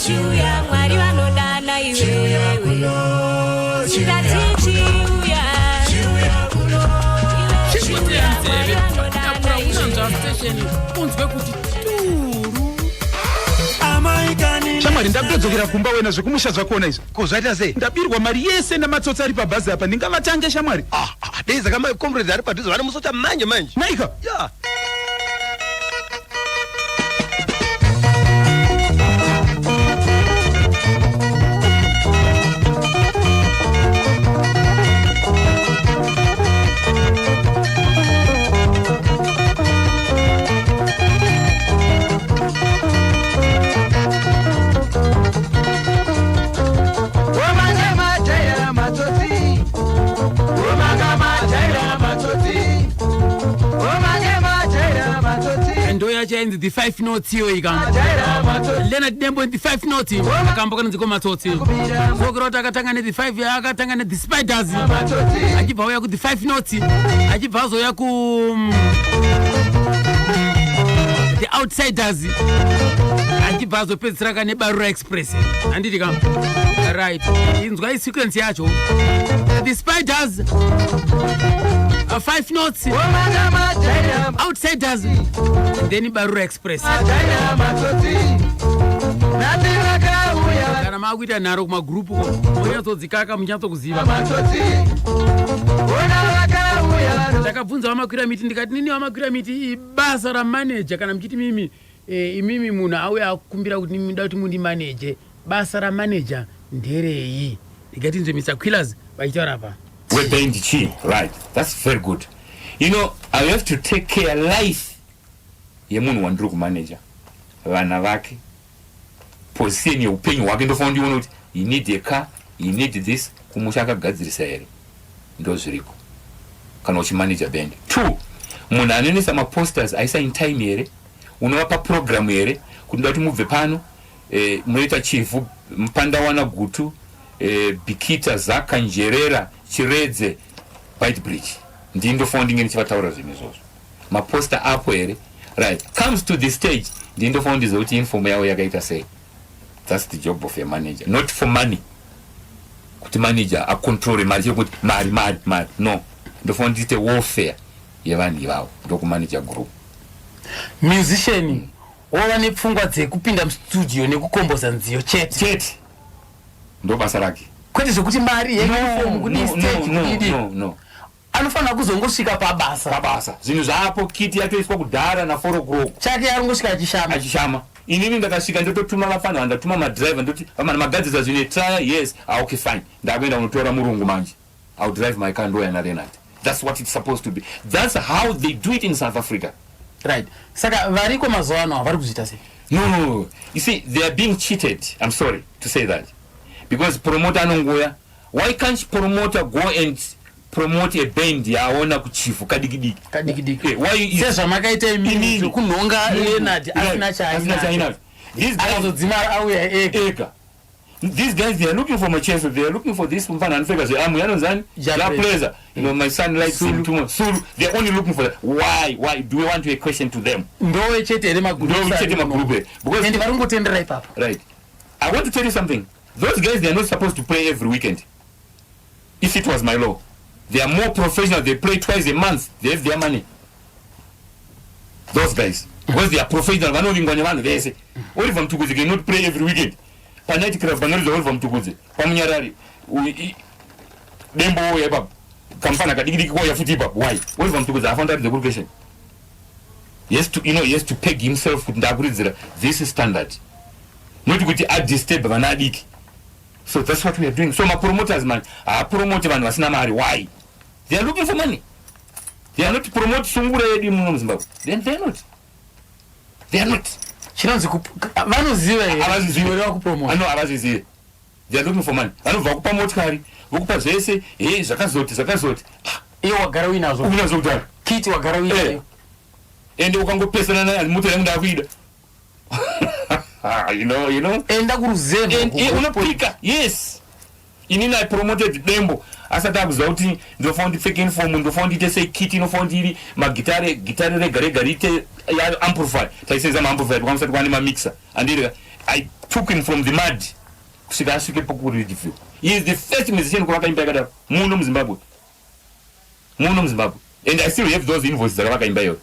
Chiuya mwari vanodana iwewe chitati chiuya kuno unzwe kuti shamwari ndakutodzokera kumba wena zvekumusha zvakuona izvo ko zvaita sei ndabirwa mari yese namatsotsi ari pabhazi apa ndingavatange shamwari dei zaka mai comrades ari padhuze vane musota manje naika ya chainzi the 5 notes iyo ikanga Leonard Dembo the 5 notes akamba kana dziko matsotsi sokurota akatanga ne the 5 akatanga ne the Spiders achibva uya ku the 5 notes achibva azoya ku the Outsiders achibva azopedzisira kana Barura Express anditi kam right inzwa i sequence yacho the Spiders 5 notes Outsiders then Barura Express kana makuita nharo kumagrupu munyatsodzikaka munyatsokuziva ndakabvunza vamakwira miti ndikati nini vamakwira miti basa ramanager kana muchiti mimi imimi munhu auya akukumbira kuti nimida kuti mundimaneje basa ramanager nderei ndikati nzwe Mr. Quillers vachitaura pa we're paying the chief right that's very good you know I have to take care life yemunhu wandiri kumanager vana vake position yeupenyu hwake ndofanira ndiona kuti you need a car you need this kumusha akagadzirisa here ndo zviriko kana uchimanager band 2 munhu anonesa maposters aisa in time here unovapa program here kuti ndati mubve pano munoita chifu Mupandawana Gutu Bikita Zaka Njerera Chiredze White Bridge ndindo founding nichivataura zvinhu izvozvo maposter apo here right comes to the stage ndindo founding zoti inform yavo yakaita sei. That's the job of a manager, not for money kuti manager acontrol mari yokuti mari no ndo founding warfare yevanhu ivavo ndokumanager group. Musician wava nepfungwa dzekupinda mustudio nekukomboza nziyo chete ndo basa rake, kwete zvokuti mari yeuniform kuti stage no anofanira kuzongosvika pabasa zvinhu zvaapo. Kiti yatoiswa kudhara na4 o'clock chake arongosvika achishama. Inini ndakasvika ndototuma vafana ndatuma madriver ndoti vamana magadzisa zvine try yes okay fine ndakuenda kunotora murungu manje I'll drive my car ndoya naRenard. That's what it's supposed to be. That's how they do it in South Africa. Right. Saka variko mazuva ano vari kuzviita sei? No. You see, they are being cheated. I'm sorry to say that. Because promoter anongoya. Why can't promoter go and promote a band yaona kuchifu kadikidiki? Why sezva makaita imini kunhonga Leonard asina chaina. These guys, they are looking for Macheso. They are looking for this mfana anfeka ze amu yanozani ja pleasure. You know, my son likes him too much. Sulu, they are only looking for that. Why do we want to a question to them? Ndowe chete ere magrupe. Because and varongotendera ipapo. Right. I want to tell you something. Those guys, they are not supposed to play every weekend. If it was my law, they are more professional. They play twice a month. They have their money. Those guys, because they are professional. Oliver Mtukudzi cannot play every weekend. Night club vanoriza Oliver Mtukudzi pamunyarari dembo yeba kamfana kadikidiki kwa yafuti ipapo. Why? Oliver Mtukudzi afound out the education. Yes to, he has to peg himself kuti ndakuridzira this is standard. Not kuti disturb vana adiki. So that's what we are doing. So my promoters, man, promote vanhu vasina mari. Why? They are looking for money. They are not to promote sungura yedu muno Zimbabwe. Then they are not. Chinonzi vanoziva here. Avaziziva kupromote. Ano avaziziva. They are looking for money. Vanobva kupa motikari, vokupa zvese, zvakazoti. Iye wagara uinazo. Uinazo kudhara. Kiti wagara uinazo. Ende ukangopesana naye moto yangu ndakuida. You know. Enda kuruzemba. Unopika. Yes. Inini I promoted Dembo. Asati akuziva kuti ndinofanira ndipfeke uniform, ndinofanira ndiite sei kiti, inofanira ndiri magitare rega rite amplify. Taisenza amplify kwamusati kwane mamixer. And I took him from the mud. Kusvika asvike pokuread view. He is the first musician kwakaimba yakadaro muno muZimbabwe. And I still have those invoices dzavakaimba iyoyo.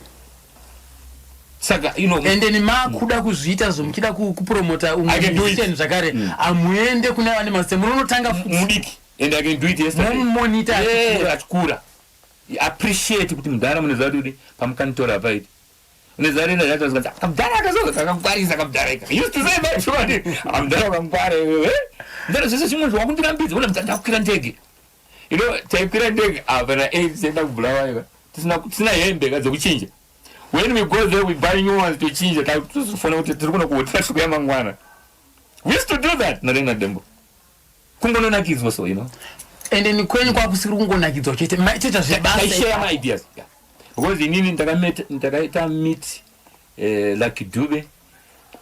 Saka, and then makuda kuzviita zvomuchida kupromota musician zvakare amuende kune vane master munotanga mudiki. And I can do it yesterday. Monitor achikura. Appreciate kuti mudhara munoziva kuti pamukanitora paiti. Unoziva renda yatozikati kamudhara akazokakangwarisa kamudhara ika. Used to say that short. Amudhara akangwara. Ndaro zvese zvimwe zvakundirambidza una ndakwira ndege. Taikwira ndege apana senda kubulawayo. Tisina hembe dzekuchinja. When we go there, we buy new ones to change it. We used to do that. And then kwenye kwa kusiri kungonakidzwa chete zvebasa. I share my ideas. Because inini ndakaita meet Lucky Dube,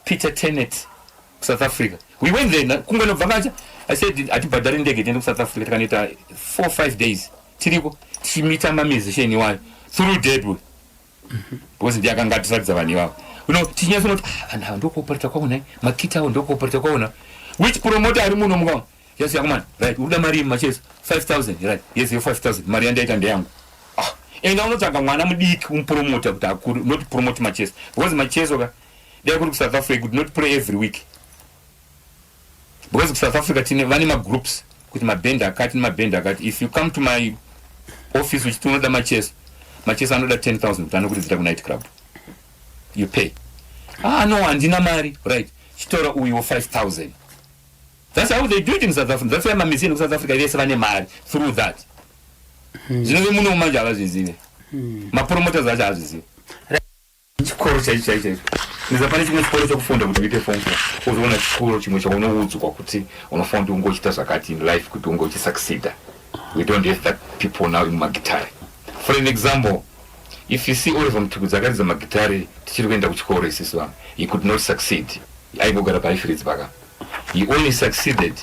Peter Tennant, South Africa. We went there. Kungonovhakacha. I said atibhadhari ndege tiende South Africa. Takaita 4 or 5 days. Tiriko tichimita musician iwayo through Deadwood. Because ndiyakanga tisadza vanhu ivavo. Tinyasona kuti vanhu ava ndokuoperata kwaona, makiti avo ndokuoperata kwaona. Which promoter ari muno mukaona? Yes, young man. Right, uda mari Macheso 5,000. Right. Yes, 5,000. Mari yandaita ndeyangu. And unotsvaga mwana mudiki umupromota kuti akuru, not promote Macheso. Because Macheso they are going to South Africa could not play every week. Because South Africa vane magroups kuti mabhenda akati. If you come to my office which tunoda Macheso anoda 10,000 kuti anokuridzira ku night club. You pay. No, handina mari. Right. Chitora uyo 5,000. That's how they do it in South Africa. That's why mamisini ku South Africa vese vane mari through that. Zvinove muno manje avazizive. Mapromoters acho avazizive. Chikoro chaicho. Ndizapane chimwe chikoro chekufunda kuti uite form 4. Uzoona chikoro chimwe chaunoudzwa kuti unofanira kuti ungochita zvakati in life kuti ungochisucceed. We don't have that people now in Magitare. For an example, if you see Oliver Mtukudzi akaridza magitare tichiri kuenda kuchikoro isisi vanhu, he could not succeed. Aingogara paifiridzbaka. He only succeeded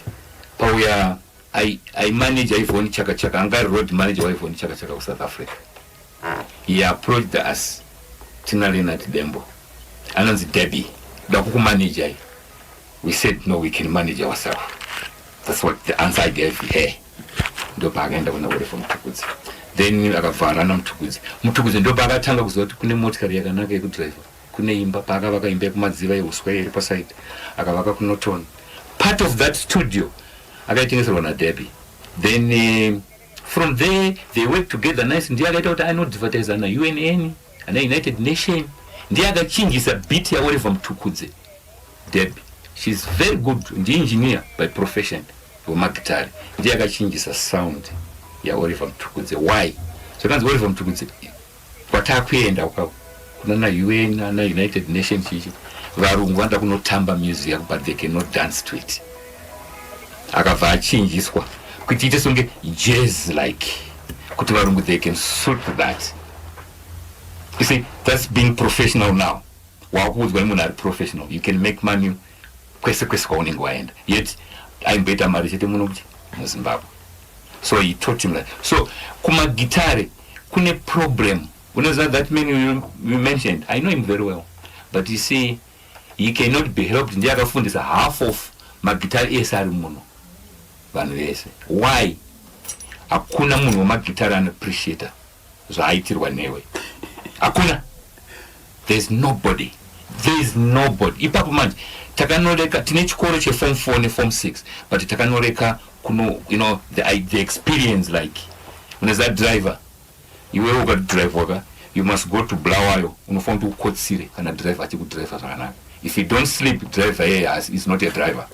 pauya I manage Ivoni Chaka Chaka, anga road manager wa Ivoni Chaka Chaka South Africa. He approached us Tina Leonard Dembo. Ananzi Debbie, dakuku manager. We said no, we can manage ourselves. That's what the answer I gave her. Ndo pagenda kuna Oliver Mtukudzi. then akavhara Mutukudzi ndo paakatanga kuziva kuti kune motikari yakanaka yekudriver, kune imba paakavaka imba yekumadziva yeuswa iri paside, akavaka kuNorton. Part of that studio akaitengeserwa naDebbie. Then from there they work together nice. Ndiye akaita kuti anodvertise ana UNN, ana United Nation. Ndiye akachinjisa beat ya Oliver Mtukudzi. Debbie, she's very good, ndi engineer by profession wemagitari. Ndiye akachinjisa sound ya Oliver Mtukudzi. Why? So kanzi Oliver Mtukudzi kwatakuenda kuna UN na United Nations chichi varungu vanda kunotamba music but they cannot dance to it. Akabva achinjiswa kuti ite songe jazz like kuti varungu they can suit that. You see, that's being professional now. Wakudzwa munhu ari professional, you can make money kwese kwaunenge waenda, yet aimbeta mari chete muno kuti muZimbabwe. So he taught him that. So kumagitare kune problem. That man you mentioned, I know him very well, but you see, he cannot be helped. Ndiye akafundisa half of magitari ese ari muno vanhu vese. Why? Hakuna munhu wemagitari anoappreciata zvaaitirwa newe. Hakuna. There's nobody. Ipapo manje takanoreka tine chikoro cheform 4 neform 6, but takanoreka kuno, you know, the experience like unoziva driver iwe ukadrive waka you must go to Bulawayo unofanira kuti ukotsire kana driver achikudriva zvakanaka. If you don't sleep, driver here is not a driver.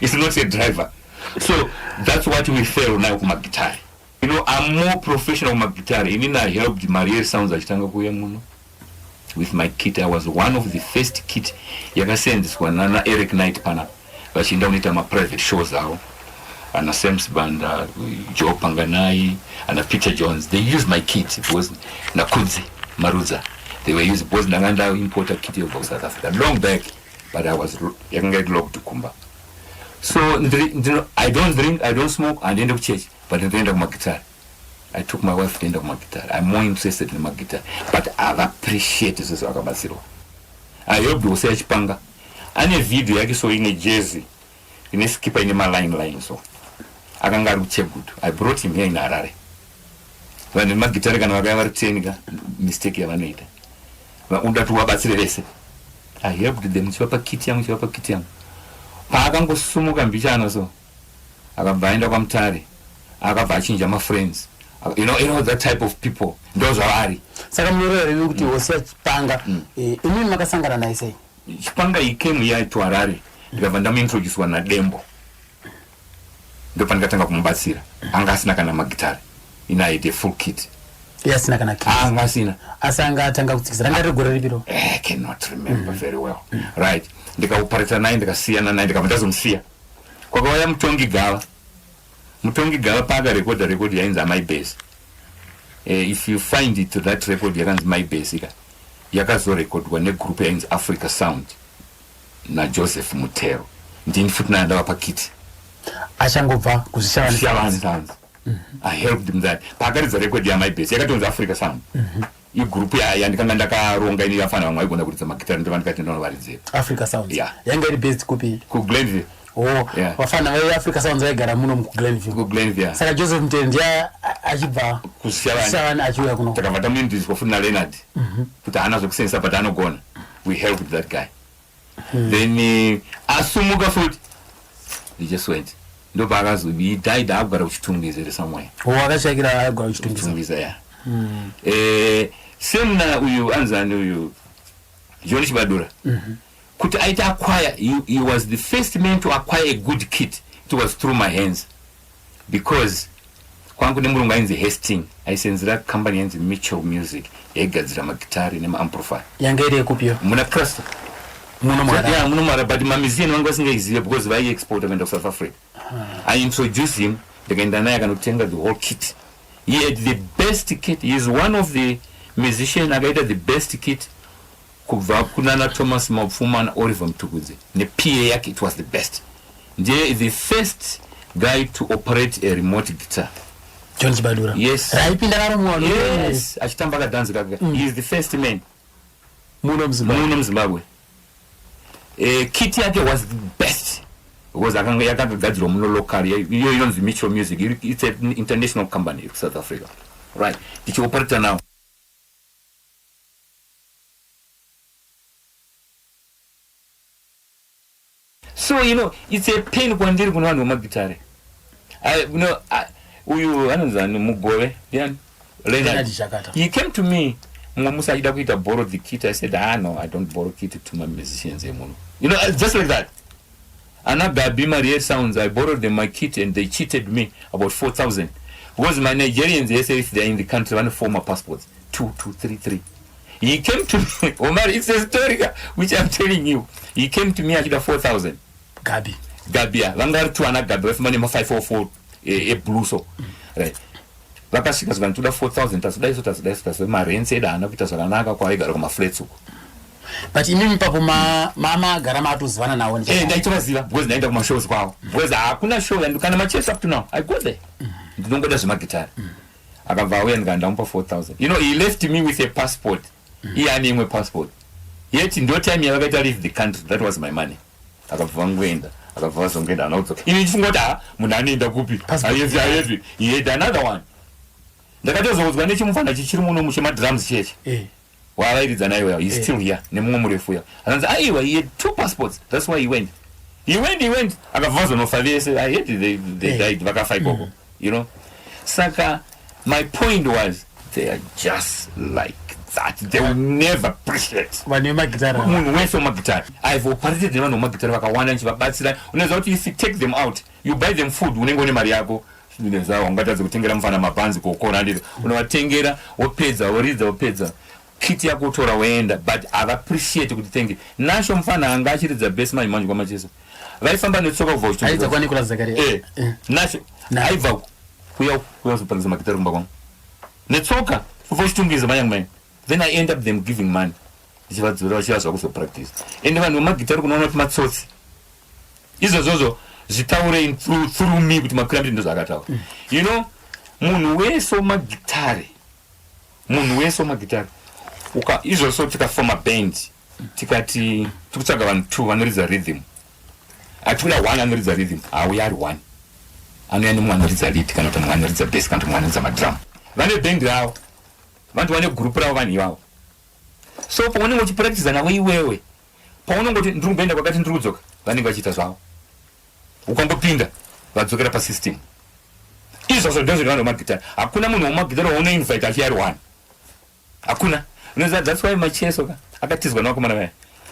It's not a driver. So that's what we fail now kumagitari. You know, I'm more professional kumagitari. Inini I helped Mariel Sounds achitanga kuya muno with my kit. I was one of the first kit yakasenzeswa nana Eric Knight pana vachienda kunoita ma-private shows avo, ana Sams Banda, Joe Panganai, ana Peter Jones. They used my kit. It was Nakudzi Marudza. They were using, because Naganda imported kit of South Africa long back, but I was locked to Kumba. So I don't drink, I don't smoke, I didn't have church, but at the end of my guitar, I took my wife to the end of my guitar. I'm more interested in my guitar, but I've appreciated this Akabasiro. I hope you say Panga. And a video I saw in a jersey, in a skipper in my line so. I can go check good. I brought him here in Harare. When the guitar can have a mistake you have made. Unda tu wabasire rese. I helped them chapa kitiang. Pagango sumuka mbichana so. Akabaenda kwa mtare. Akavachinja my friends. You know that type of people. Those are ari. Saka mlorere kuti wose Chipanga. Imi makasangana naye sei. Chipanga he came here to Harare. Ndikavanda introduce na Dembo. Ndopa ndikatanga kumubatsira. Anga asina kana magitari. Ina ide full kit. Yasina kana kit. Anga asina. Asanga atanga kutsikisa. Ranga gore ribiro. I cannot remember very well. Right. Ndikauparita naye ndikasiyana naye ndikavandazomsiya. Kwakauya Mutongi Gava paga record yainza My Base. If you find it, that record yakanzi My Base yakazorekodwa negroup yainzi Africa Sound na Joseph Mutero. Ndini futi naye ndava pakiti. Achangobva kuzishavana. I helped him that. Pakaridza record ya My Base yakatonzi Africa Sound. I group yandikanga ndakaronga ini yafana vamwe vaigona kuridza magitari ndova ndikati ndinovaridze. Africa Sound. Yeah. Yanga iri based kupi? Ku Glenville. Oh, yeah. Wafana wa Africa Sounds waigara muno mu Glenville. Saka Joseph Mutero ndiye achibva kusiyana achiuya kuno. Takavata muindis kufuna Leonard. Kuti hana zvokusenzesa but anogona. We helped that guy. Then asumuka futi. He just went. Ndo pakazo he died agara kuchitungizere somewhere. Oh, akashakira agara kuchitungizera. Yeah. Same na uyu anzani uyu John Chibadura. Kuti aita acquire, he was the first man to acquire a good kit. It was through my hands. Because kwangu nemurungu ainzi Hastings, aisenzera company yanzi Mitchell Music, yegadzira magitari nema amplifier. Yanga iri yekupio? Muna Crystal. Muno mara. Yeah, muno mara, but mamizini wangu wasingaiziva because vai export of South Africa. I introduced him, ndikaenda naye akanotenga the whole kit. He had the best kit. He is one of the musicians akaita the best kit. Kubva kunana Thomas Mapfuma na Oliver Mtukudzi. Ne PA yake it was the best. Ndiye the first guy to operate a remote guitar. John Chibadura. Yes. Raipinda naro mwana. Yes. Achitamba ka dance kaka. He is the first man. Muno Mzimbabwe. Kit yake was the best. because akanga yakagadzirwa muno local iyo inonzi Mitchell Music. It's an international company in South Africa, right? Tichioperate now. So it's a pain kwandiri kuno vanhu vemagitare. Uyu anonzani Mugove Leonard. He came to me musa achida kuita borrow the kit. I said, no, I don't borrow kit to my musicians. Just like that. Gabi Maria Sounds, I borrowed them my kit and they cheated me about 4,000. Because my Nigerians, they say if they're in the country, want to form a passport. 2233. He came to me, Omar, it's a story which I'm telling you. He came to me at 4,000. Gabi. Gabia. Langar to ana Gabi, money 544 a blue so. Right. Vakasvika zvantuda 4,000 tasudai marense dana kuita zvakanaka kwaigara kumaflats uko. But imimi papo mama agara matozivana nawo ndaitovaziva because ndaenda kumashows kwavo because hakuna show yandikana machase up to now. I go there ndinongoda zvemagitari akabva auya ndikandamupa 4,000. He left me with a passport. Iye ane imwe passport yet ndo time yavakaita leave the country. That was my money. Akabva ngoenda akabva vazongoenda anaudzoka. Ini ndichifunga kuti munhu anoenda kupi haevi he had another one. Ndakatozoudzwa nechimufana chichiri muno muchemadrums cheche wavairidza naiwo he's still here nemumwe murefu uya ananzi aiwa he had 2 passports. That's why he went akabva vazonofa vese. I heard they died vakafa ikoko. Saka my point was they are just like that. They will never appreciate munhu wese wemagitari. I've operated nevanhu vemagitari vakawanda nchivabatsira. Unoziva kuti if you take them out you buy them food unenge une mari yako ungatadza kutengera mufana mabhanzi kokora ndiri unovatengera wopedza woridza kiti yako utora woenda. But avaappreciate kuti tenge nasho mufana anga achiridza best manje manje kwamachesa vaifamba netsoka kubva nasho aibva kuya kuzopangisa magitari kumba kwangu netsoka kubva uchitungiza manyangumanya. Then I end up them giving money ichivadzura vachivazva kuzopractice. And vanhu vemagitari kunoona kuti matsotsi izvozvozvo zvitaurei through me kuti makwira miti ndozvakataura. Munhu wese wemagitari izvozvo tikafoma band tikati tikutsvaga vanhu 2 vanoridza rhythm. Atikuda 1 anoridza rhythm auya ari 1 anouya nemumwe anoridza lead kana kuti mumwe anoridza bass kana kuti mumwe anoridza madrum. Vane band ravo vantu vane group ravo vanhu ivavo. So paunenge uchipractiza navo iwewe paunongoti ndiri kuenda kwakati ndiri kudzoka vanenge vachiita zvavo ukangopinda vadzokera pasystem. Izvozvo ndozvo vanhu vemagitari. Hakuna munhu wemagitari waunoinvite achiya ari 1. Hakuna. That's why macheso akatizwa navakomana vaya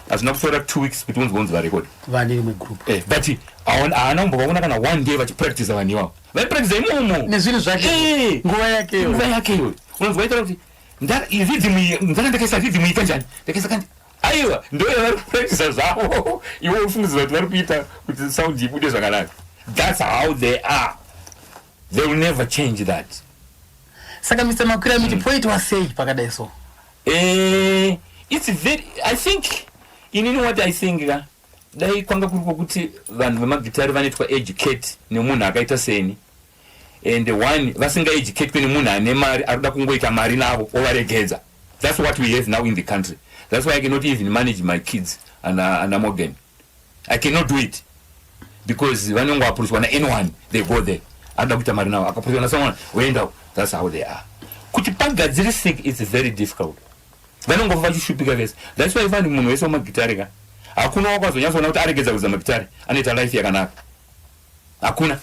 hazvina kutora 2 weeks kuti unzwe varekodi vane imwe group. But haana kumbovaona kana 1 day vachipractiza vanhu ivavo vaipractiza imomo nezvinhu zvake nguva yakeyo unonzwa vaitaura kuti ndakaisa rhythm iyi kanjani ndakaisa kanji aiwa ndo yavari kupractiza zvavo iwe ufungidzira kuti vari kuita kuti sound ibude zvakanaka. That's how they are. They will never change that. Saka Mr. Makwira miti point wasei pakadai so it's very I think what I think dai kwanga kuri kwokuti vanhu vemagitari vanoitwa educate nemunhu akaita seni and one vasinga educate kune munhu ane mari arikuda kungoita mari navo ovaregedza. That's what we have now in the country. That's why I cannot even manage my kids and Morgan. I cannot do it because vanongo apuruswa na anyone they go there arikuda kuita mari navo akapuruswa na someone wenda. That's how they are. Kuti pagadziri sick is very difficult. Vanongo vachishupika vese. That's why vanhu munhu wese wemagitari ka hakuna wakazonyatsona kuti aregedza kudza magitari anoita life yakanaka. Hakuna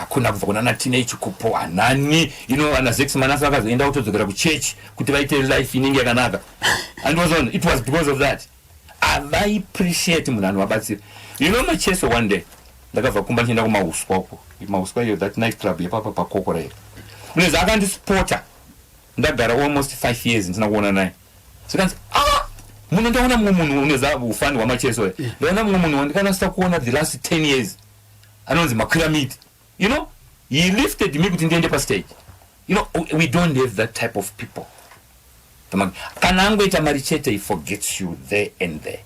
kubva kuna nateenage kupo anani ana Zex Manasa akazoenda kutodzokera kuchurch kuti vaite life inenge yakanaka. And it was because of that. I appreciate munhu anovabatsira. Macheso one day ndakabva kumba ndichienda kumauswa uko mauswa iyo that night club yapapa pakokora iyo unezi akandisupota ndagara almost 5 years ndisina kuona naye. Sikanzi munhu ndaona mumwe munhu uneza ufani hwamacheso ndaona mumwe munhu wandikanasita kuona the last 10 years anonzi Makwira Miti. He lifted me kuti ndiende pastage. We don't have that type of people. Kana angoita mari chete he forgets you there and there.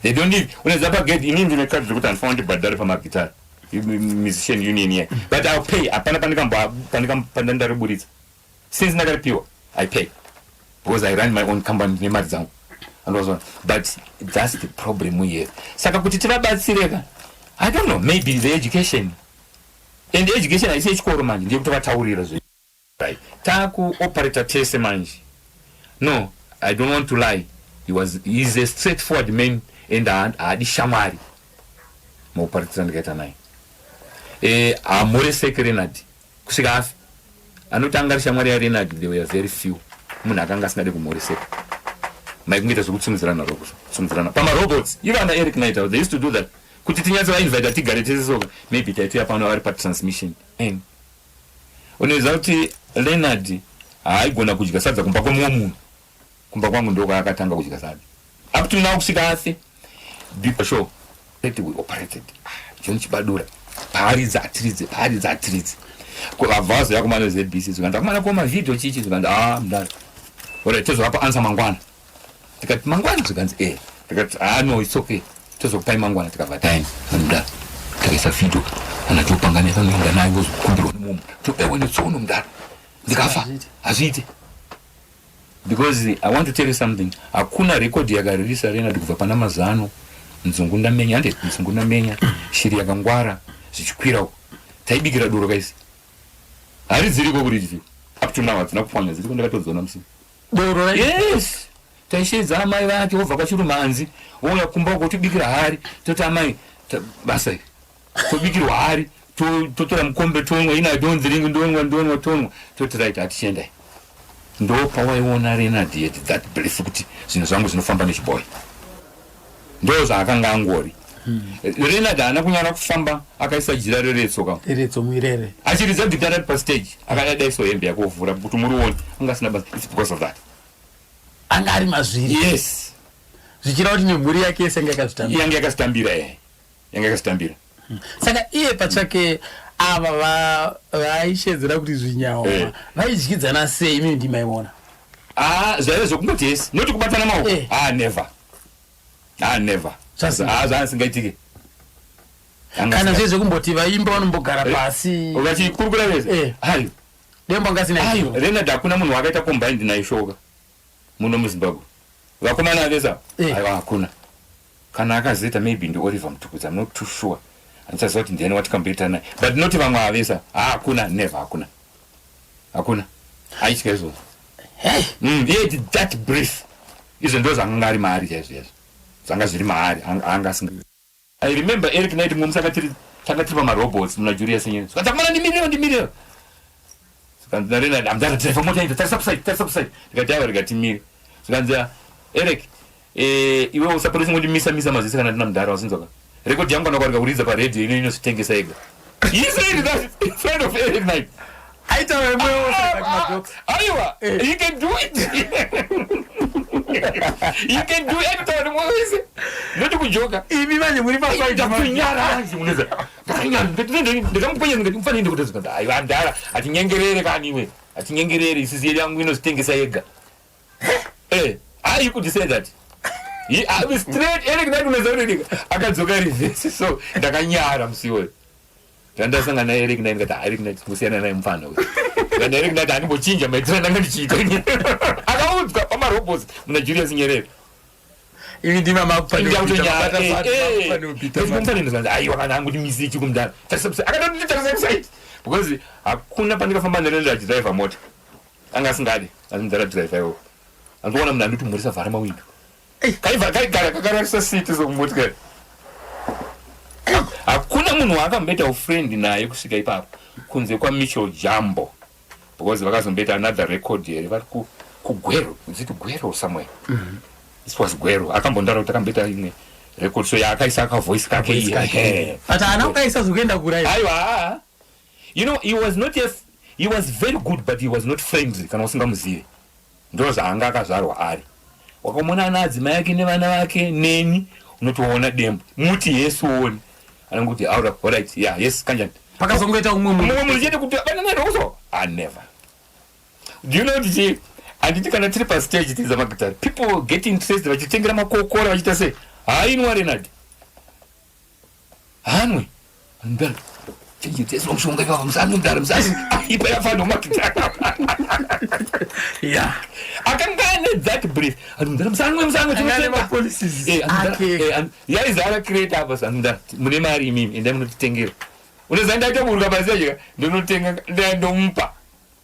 They don't need unaweza pageti inini ndinekati kuti andifana ndibhadhare pamagitari musician union here but I'll pay. Apana pandika ndariburitsa since ndakaripiwa I pay because I run my own company nemari dzangu andozona, but that's the problem we have. Saka kuti tivabatsireka, I don't know, maybe the education. And the education I say chikoro manje ndiye kuti vataurira zve. Right. Taku operator tese manje. No, I don't want to lie. He's a straightforward man and adi shamwari. Mo operator ndikaita naye. Amore seke Renard. Kusika afi. Anotanga shamwari ya Renard, there were very few. Munhu akanga asingade kumore seke. Maikuita zvekutsumidzirana robots. Tsumizirana. Pama robots, even under Eric Knight, they used to do that. Kuti tinyatsa invite tigare tese maybe taiti apano vari pa transmission. Unoziva kuti Renard haigona kudya sadza kumba kwemumwe munhu. Kumba kwangu ndoko akatanga kudya sadza. Up to now kusika afi. Big show. That we operated. John Chibadura. Paridza atiridze. Kwa vazo yako mano ZBC zikanda kumana kwa video chichi zikanda mdala. Ora tezo hapa answer mangwana. Tikati mangwana zikanzi tikati no it's okay. Tezo kupai mangwana tikavataini mdala. Tikisa video anatopanganisa nginga nayo kumbiro mumu. Tupewe ni tsono mdala. Ndikafa. Aziti. Because I want to tell you something. Hakuna record yakarelease Renard kubva pana mazano. Nzungunda menya shiri yakangwara zichikwira taibikira duro kaisi hari dziriko kuri ichi up to now hatina kupwanya dziriko ndakatodzona musi duro yes taishedza amai vake wobva kwachirumanzi ouya kumba uko tibikira hari toti amai basa tobikirwa hari totora mukombe tonwa ina donziringi ndonwa tonwa toti right atichiendai ndo pawaiona Renard yet that belief kuti zvinhu zvangu zvinofamba nechiboy ndo zvaakanga angori. Renard haana kunyara kufamba akaisa jira reretso muirere achiridza gitara pa stage akadaiso hembe yakovhura kuti murione anga asina basa. It's because of that anga ari mazviri. Yes, zvichira kuti nemhuri yake yese yanga yakazitambira. Saka iye pachake ava vaishedzera kuti zvinyawa vaidyidzana sei? Imini ndimaiona zvaive zvokungoti yes, noti kubatana maoko. Never. Zvasingaitike. Kana zveze kumboti vaimba vanombogara pasi vachikurukura vese. Hayo. Dembo ngasina icho. Renard hakuna munhu wakaita combined naye shoka. Muno muZimbabwe. Vakomana vesa. Aiwa hakuna. Kana akazeta maybe ndi Oliver Mtukudzi, I'm not too sure. Andichaziva kuti ndiani watikamboita naye. But not vamwe avesa. Hakuna, never hakuna. Aityika izvo. He that brief. Izvo ndo zvanga ari maari chaizvo. Zanga zviri maari anga asinga. I remember Eric Knight mumsaka tanga tiri pamarobots muna Julius Nyene. Sakatamana ndimiriro. Sakanza Renard amdara driver mota ita tarisa upside. Tikataiwa rikatimira. Sakanza Eric iwe usaporisi ngoti misa mazisi kana ndina mdara wasinzoka. Record yangu anakuarika kuridza pa radio inositengesa ega. He said that in front of Eric Knight. Aita wewe usakati Aiwa, you can do it. You can do anything mwese. Noti kujoka. Ivi manje muri pa side kunyara uneza. Kanyara ndikamupenya ngati mfana inde kutazika. Aiwa andara atinyengerere kaniwe. Atinyengerere isizili yangu inositengesa ega. You could say that. I was straight Eric Knight uneza urika. Akadzoka reverse so ndakanyara msiwe. Ndandasanga na Eric Knight ngata Eric Knight musiyana naye mfana we. Ngana Eric Knight anibochinja maitira ndanga ndichiita. Akaudzwa pama robots muna Julius Nyerere. Ivi ndima makupani upita. Mfana ndozanza aiwa kana angu ndi misichi kumdala. Akadondita side. Because hakuna pandikafamba Renard driver mota. Anga singadi. Azimdala driver yo. Andiona mna nduti murisa vhara mawindo. Kaigara seat zokumotikari. Hakuna munhu akambeta ufriend naye kusvika ipapo kunze kwa Mitchell Jambo, because vakazombeta another record here vari kugwero, nziti gwero somewhere. This was gwero akambondara kuti akambeta imwe record so yakaisa voice kake iye. Ata anakaisa zokuenda kurai. Aiwa. You know, he was very good but he was not friendly kana usingamuzive. Ndo zvaanga akazvarwa ari. Wakamona ana adzimai yake nevana vake neni unotoona dembo. Muti Yesu oni. Ananguti alright, yes, kanjani. Pakazongoita umwe munhu chete kuti banana roso. Never. Do you know that anditi kana tiri pa stage tiza magitari, people get interested vachitengera makokora vachita sei hainwa Renard hanwe mbele chengeteswa mushonga ipapa musani mudhara musani ipa yafana magitari akanga ane that brief mudhara musani yaizara create apa mudhara mune mari imimi enda munotitengera unoziva ndaitoburuka pasi achika ndinotenga ndandomupa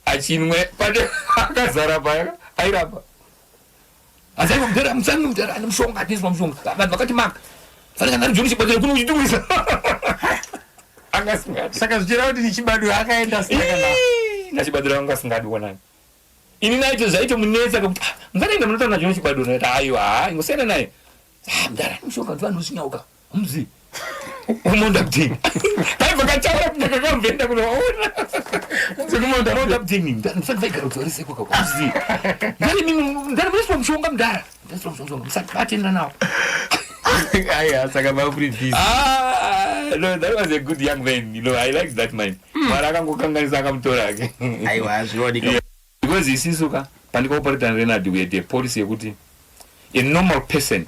achinwe pade akazara paya airapa asi aiva mudhara musani mudhara ane mushonga atiswa mushonga vanhu vakati maka fanira ngari joni chibadhira kuno uchitungisa saka zvichira kuti nichibadhira akaenda nachibadhira vanga asingadi wonani ini naito zvaito munetsa kuti musaenda munotaura nazvo chibadhira naiti aiwa ingosiyana naye mudhara mushonga ndivanhu usinyauka hamuzivi umonda kutini aibva kataura kuti ndakakamvenda kunoona umonda kutini musati vaigara kuti variseko kakuzivi ndari muneswa mushonga mudhara ndaswa mushonga musati vatenda nawo aya saka vaprefuse no, that was a good young man. You know, I liked that man. Because isisuka pandiko operate Renard we had a policy yekuti a normal person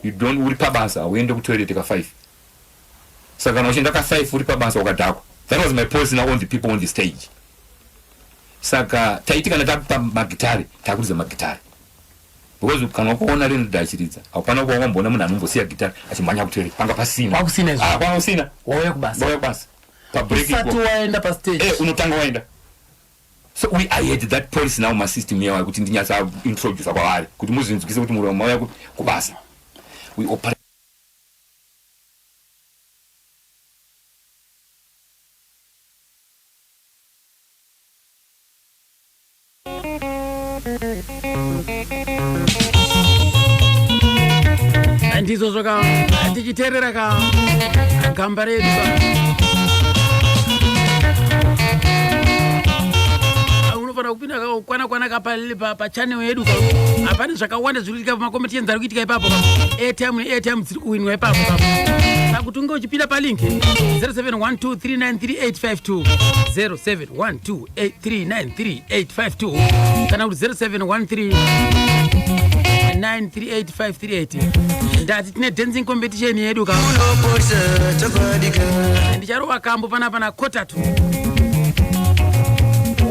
you don't uri pabasa uende ku toilet ka 5. Saka noshinda ka 5 uri pabasa ukadhako. That was my policy now on the people on the stage. Saka taitika na tapa magitari, takuliza magitari. Because kana kuona Renard achiridza. Apana kuona mbona munhu anombosiya gitari achimanya ku toilet panga pasina. Pakusina izvo. Pakusina. Wauya kubasa. Wauya kubasa. Pa break it. Usati waenda pa stage. Unotanga waenda. So I had that policy now my system here kuti ndinyasa introduce kwavari kuti muzinzukise kuti muri mauya kubasa. We operate ndizo zvoka tichiteerera gamba redu unofana kupinda kwana pachannel yedu hapana zvakawanda zviri kuitika pamakomenti enzari kuitika ipapo airtime dziri kuwinwa ipapo kuti unge uchipinda palink 0712393852 0712393852 kana kuti 0713938538 ndati tine dancing competition yedu ndicharova kambo pana kotatu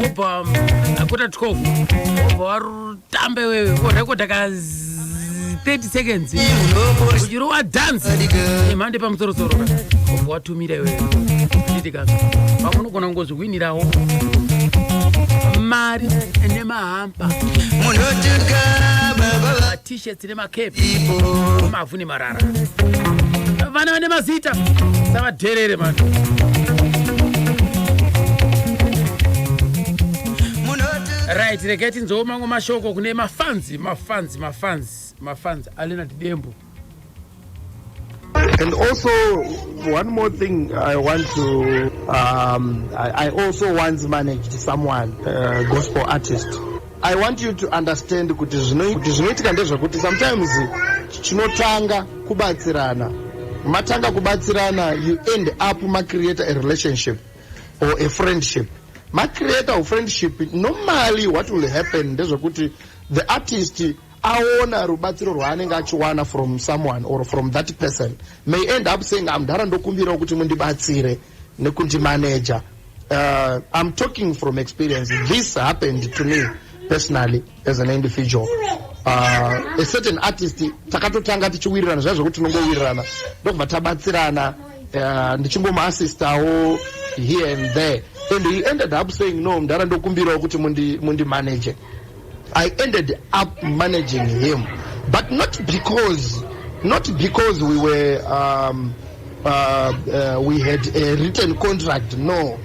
obva kota 12 obva warutambe wewe orekodha ka 30 seconds uchirova dance emhando pamusorosoro obva watumira iwewe nditika pamunogona kungozviwinirawo mari nemahampa t-shirts nemakepi mavhu nemarara vana vane mazita savadherere mani right regai tinzoo mamwe mashoko kune mafanzi alenati dembo. And also, one more thing I want to, I also once managed someone, gospel artist. I want you to understand kuti zvinoitika ndezvekuti sometimes chinotanga kubatsirana. Matanga kubatsirana, you end up create a relationship or a friendship. Create a friendship, normally what will happen ndezvekuti the artist aona rubatsiro rwaanenge achiwana from someone or from that person may end up saying amdhara ndokumbira kuti mundibatsire nekuti manager. I'm talking from experience. This happened to me personally as an individual. A certain artist takatotanga tichiwirirana zvazvo kuti tinongowirirana ndokubva tabatsirana ndichimbomuassistawo here and there, and he ended up saying no, mdhara ndokumbirawo kuti mundi manage. I ended up managing him, but not because we were we had a written contract. No,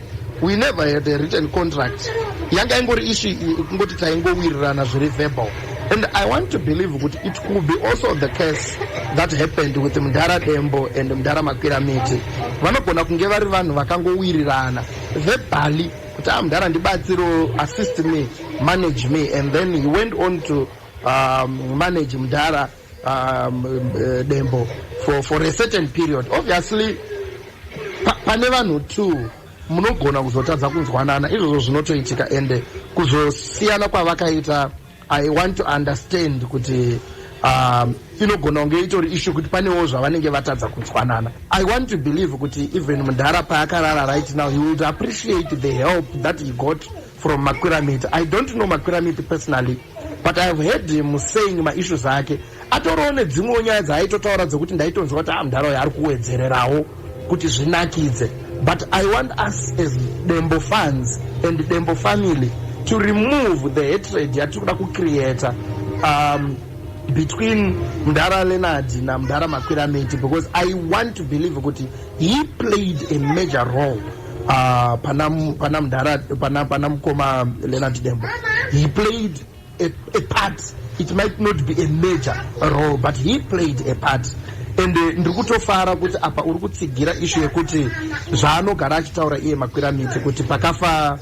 we never had a written contract. Yanga ingori issue ngoti taingowirirana zviri verbal, and I want to believe that it could be also the case that happened with Mdara Dembo and Mdara Makwira Miti. Vanogona kunge vari vanhu vakangowirirana verbally kuti Mdara ndibatsiro assist me, manage me, and then he went on to manage Mdara Dembo for a certain period. Obviously pane vanhu too munogona kuzotadza kunzwanana, izvozvo zvinotoitika, ende kuzosiyana kwavakaita. I want to understand kuti inogona kunge itori issue kuti panewo zvavanenge vatadza kutswanana. I want to believe kuti even Mundara paakarara right now, he would appreciate the help that he got from Makwiramiti. I don't know Makwiramiti personally, but I've heard him saying maissues ake. Atoriwo nedzimwewo nyaya dzaaitotaura dzokuti ndaitonzwa kuti Mundara uyu ari kuwedzererawo kuti zvinakidze. But I want us as Dembo fans and Dembo family to remove the hatred yatiri kuda kucreata between Mundara Leonard na Mundara Makwiramiti, because I want to believe kuti he played a major role pana mukoma Leonard Dembo. He played a part. It might not be a major role, but he played a part. And ndiri kutofara kuti apa uri kutsigira issue yekuti zvaanogara achitaura iye Makwiramiti kuti pakafa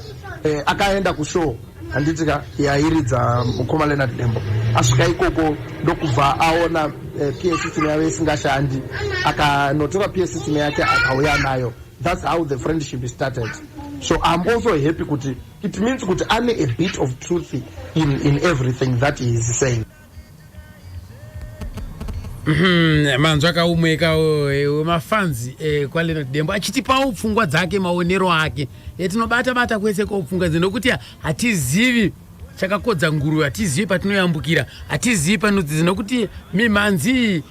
akaenda kushow handitika yairidza mukoma Leonard Dembo, asvika ikoko ndokubva aona PS system yavo isingashandi, akanotora PS system yake akauya nayo. That's how the friendship started. So I'm also happy kuti it means kuti ane a bit of truth in everything that he is saying. Manzwa akaumweka mafanzi kwa Leonard Dembo achitipawo pfungwa dzake, maonero ake. Tinobata kwese kwa pfungwa dzinokuti hatizivi chakakodza nguruve, hatizivi patinoyambukira, hatizivi panodzi dzinokuti mimanzi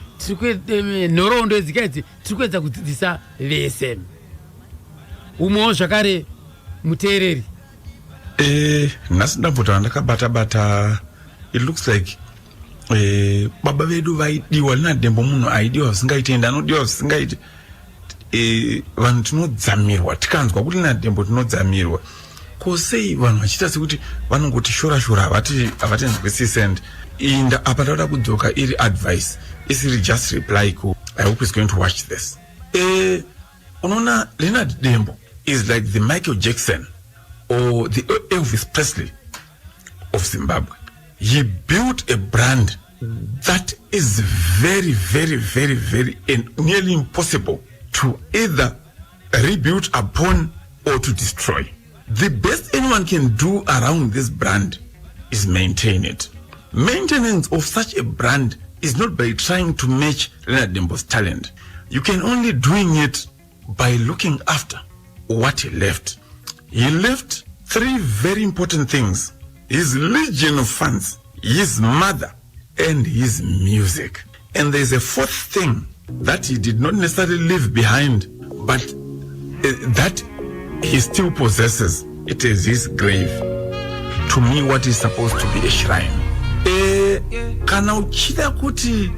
nhoroondo dzikaidzi tiri kuedza kudzidzisa vese. Umwewo zvakare muteereri. Nhasi ndabvota ndakabata it looks like baba vedu vaidiwa. Leonard Dembo munhu aidiwa zvisingaiti, ende anodiwa zvisingaiti. Vanhu tinodzamirwa, tikanzwa kuti Leonard Dembo tinodzamirwa. Kosei vanhu vachiita sekuti vanongoti shora havatenzwisisi. And inda apa ndauda kudzoka iri advice isiri just reply ku I hope he's going to watch this. Unoona Leonard Dembo is like the Michael Jackson or the Elvis Presley of Zimbabwe. He built a brand that is very, very, very, very nearly impossible to either rebuild upon or to destroy. The best anyone can do around this brand is maintain it. Maintenance of such a brand is not by trying to match Leonard Dembo's talent. You can only doing it by looking after what he left. He left 3 very important things: his legion of fans, his mother, and his music. And there's a 4th thing that he did not necessarily leave behind, but that he still possesses. It is his grave. To me, what is supposed to be a shrine. Kana uchida kuti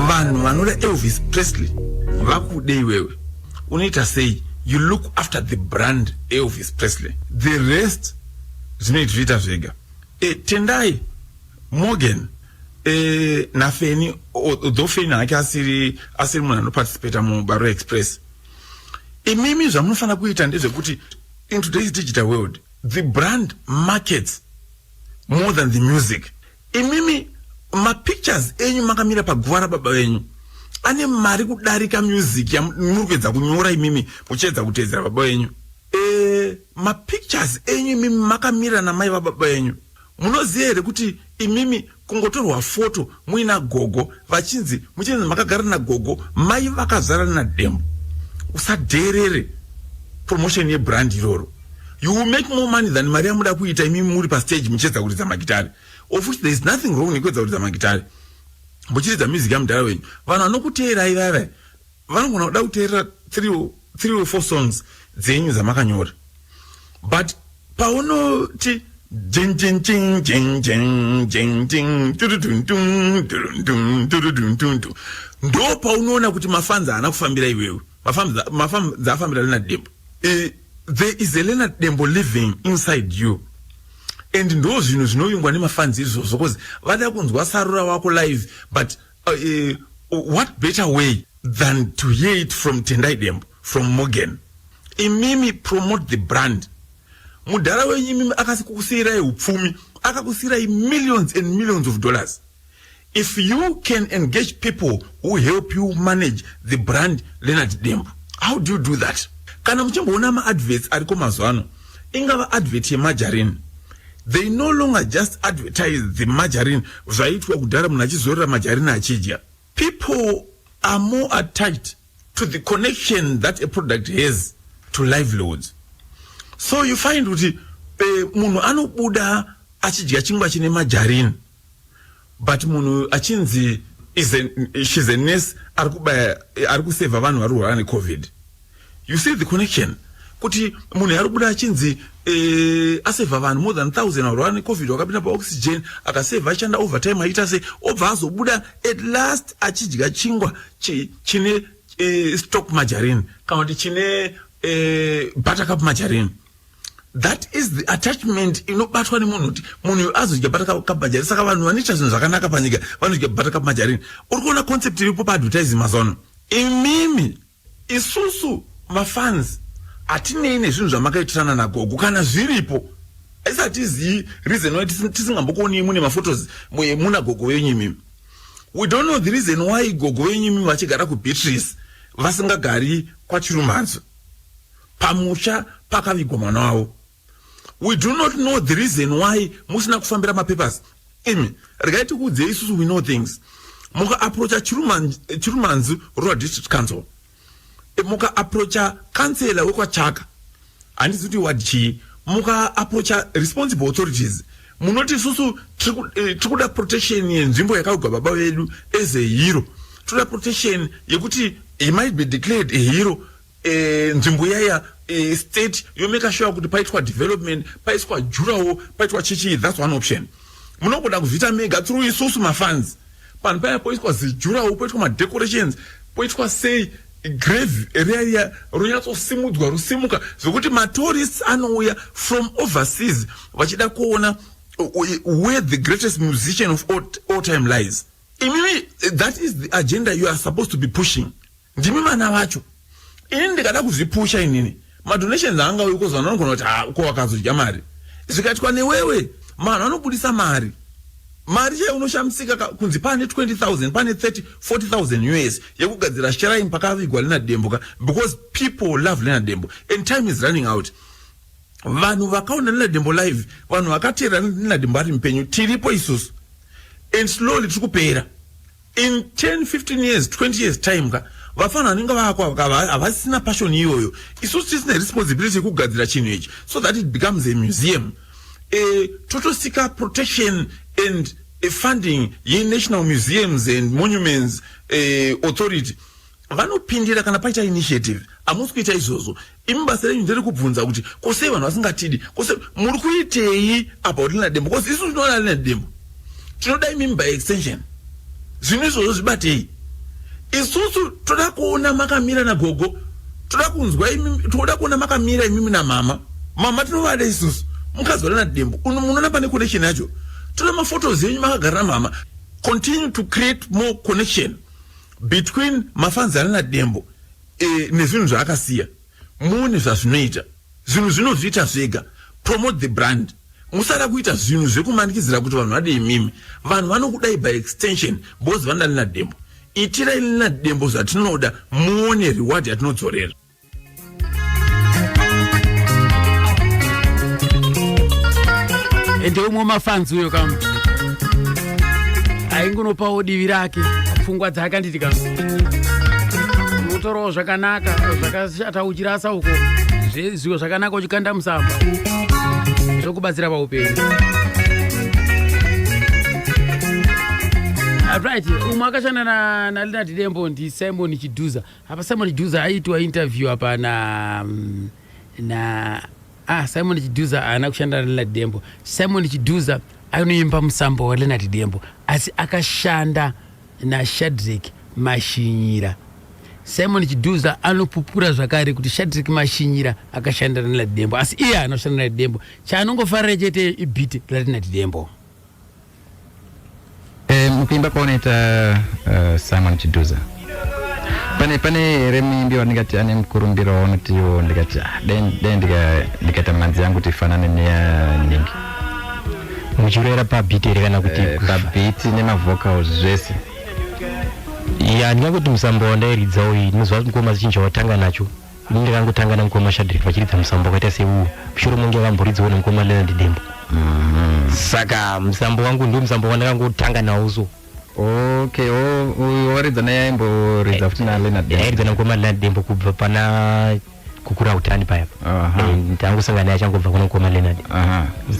vanhu vanoda Elvis Presley vakude iwewe, unoita sei? You look after the brand Elvis Presley. The rest zvinoita zvega. Tendai Morgan na Feni, though Feni hake asiri munhu anoparticipate muBaro Express. Imimi zvamunofana kuita ndezvekuti in today's digital world, the brand markets more than the music. Imimi mapictures enyu makamira paguva rababa venyu ane mari kudarika music yamuri kuedza kunyora imimi muchiedza kuteedzera baba venyu. Mapictures enyu imimi makamira namai vababa venyu. Munoziva here kuti imimi kungotorwa foto muina gogo vachinzi muchinzi makagara nagogo mai vakazara naDembo. Usadherere promotion yebrand iroro. You will make more money than mari yamuda kuita imimi muri pastage muchiedza kuridza magitari. Of which there is nothing wrong nekuedza kuridza magitari. Muchiridza music yaMundara wenyu. Vanhu vanokuteera ivava vanogona kuda kuteerera 3 or 4 songs dzenyu dzamakanyora. But paunoti jing jing jing jing jing jing jing tududun dun dun tududun dun dun, ndo paunoona kuti mafanza ana kufambira iwewe. Mafanza afambira Leonard Dembo. There is a Leonard Dembo living inside you. And ndo zvinhu zvinovingwa nemafanzi izvozvo because vada kunzwa sarura wako live. But what better way than to hear it from Tendai Dembo, from Morgan. Imimi promote the brand. Mudhara wenyu imimi akasikusirai upfumi, akakusirai millions and millions of dollars. If you can engage people who help you manage the brand Leonard Dembo, how do you do that? Kana mchimboona ma adverts ariko mazuano, ingava advert yemajarini. they no longer just advertise the margarine zvaitwa kudhara munhu achizorera margarine achidya. People are more attached to the connection that a product has to livelihoods. So you find kuti munhu anobuda achidya chingwa chine margarine, but munhu achinzi she's a nurse ari kuseva vanhu vari kurwara neCovid. You see the connection. Kuti munhu ari kubuda achinzi aseva vanhu more than 1,000 varwara neCovid wakapinda paoxygen akaseva achanda overtime aita sei obva azobuda at last achidya chingwa chine stock margarine kana kuti chine buttercup margarine. That is the attachment inobatwa nemunhu kuti munhu azodya buttercup margarine. Saka vanhu vanoita zvinhu zvakanaka panyika vanodya buttercup margarine. Uri kuona concept iripo paadvertising mazono. Imimi isusu mafans atinei nezvinhu zvamakaitirana naGogo kana zviripo. Isatiziyi reason why tisingambokoni mune maphotos muna Gogo wenyu imimi. We don't know the reason why Gogo wenyu imimi vachigara kuBeatrice vasingagari kwaChirumanzo pamusha pakavigwa mwana wavo. We do not know the reason why musina kufambira mapapers. Imi regai tikuudzei isusu we know things. Muka approacha Chirumanzo Rural District Council, muka approacha kansela wekwaChaka handisi kuti wadchi, muka approacha responsible authorities munoti isusu tikuda protection yenzvimbo yakagwa baba vedu as a hero. Tikuda protection yekuti he might be declared a hero. Nzvimbo yaya state yomeka sure kuti paitwa development, paiswa jurawo, paitwa chichi. That's one option. Munogoda kuzvita mega through isusu mafans. Panhu paya poiswa zijurawo, poitwa madecorations, poitwa sei grave area ronyatsosimudzwa rusimuka zvokuti matourists anouya from overseas vachida kuona where the greatest musician of all time lies. Imimi, that is the agenda you are supposed to be pushing. Ndimi mana vacho. Ini ndikada kuzvipusha inini. Madonations anga ukozwa vanogona kuti uko wakazodya mari. Zvikaitwa newewe, manhu anobudisa mari. Mari chaiyo unoshamisika kunzi pane 20,000, pane 30, 40,000 US yekugadzira shrine pakavigwa Leonard Dembo because people love Leonard Dembo and time is running out. Vanhu vakaona Leonard Dembo live, vanhu vakatera Leonard Dembo ari mupenyu, tiripo isusu. And slowly tikupera. In 10, 15 years, 20 years time vafana vanenge vakwa havasina passion iyoyo. Isusu tisina responsibility yekugadzira chinhu ichi so that it becomes a museum. Totosika protection and funding national museums and monuments authority vanopindira kana paita initiative. Hamusi kuita izvozvo. Imi basa renyu nderekubvunza kuti kose vanhu vasingatidi kose muri kuitei about Leonard Dembo because isusu tinoona Leonard Dembo tinoda imimi by extension. Zvinhu izvozvo zvibatei. Isusu toda kuona makamira naGogo, toda kunzwa imimi, toda kuona makamira imimi namama. Mama tinovada isusu. Mukazi waLeonard Dembo unoona pane connection yacho. Toda maphotos yenyu makagara mama. Continue to create more connection between mafans aLeonard Dembo nezvinhu zvaakasiya. Muone zvazvinoita. Zvinhu zvinozviita zvega. Promote the brand. Musada kuita zvinhu zvekumanikidzira kuti vanhu vade imimi. Vanhu vanokudai by extension because vanoda Leonard Dembo. Itirai Leonard Dembo zvatinoda muone reward yatinodzorera. Ende umwe mafans uyo kam aingunopawo divi rake pfungwa dzake anditi kam mutorowo zvakanaka zvakashata uchirasa uko zvezviwo zvakanaka uchikanda musamba zvokubatsira paupenyu. Right, umwe akashanda na Leonard Dembo ndi Simon Chiduza. Apa Simon Chiduza aitwa interview apa na Simon Chiduza ana kushanda na Leonard Dembo. Simon Chiduza anoimba musambo wa Leonard Dembo asi akashanda na Shadrack Mashinyira. Simon Chiduza anopupura zvakare kuti Shadrack Mashinyira akashanda na Leonard Dembo asi iye anoshanda na Leonard Dembo. Chaanongofarira chete ibhiti la Leonard Dembo. Mkuimba kwaoneta Simon Chiduza pane remimbi waningati ane mkurumbiro waonetiyo ndikati ndikata manzi yangu tifanane neya nyingi muchirera pabiti ere kana kuti pabiti nemavocals zvese ya ndingakuti musambo wandairidza uyu ndinozva kuti ngoma zhinji watanga nacho ndingangotanga nangoma Shadrack vachiridza musambo wakaita seuyu shure munge vamboridzawo nengoma Leonard Dembo saka musambo wangu ndio musambo wandakangotanga nawuzo. Okay, waridza nayaimbo ridza futi na Leonard Dembo. Ridza nangoma Leonard Dembo kubva pana kukura utani paya. Ndangu sangana yachangobva kuno ngoma Leonard.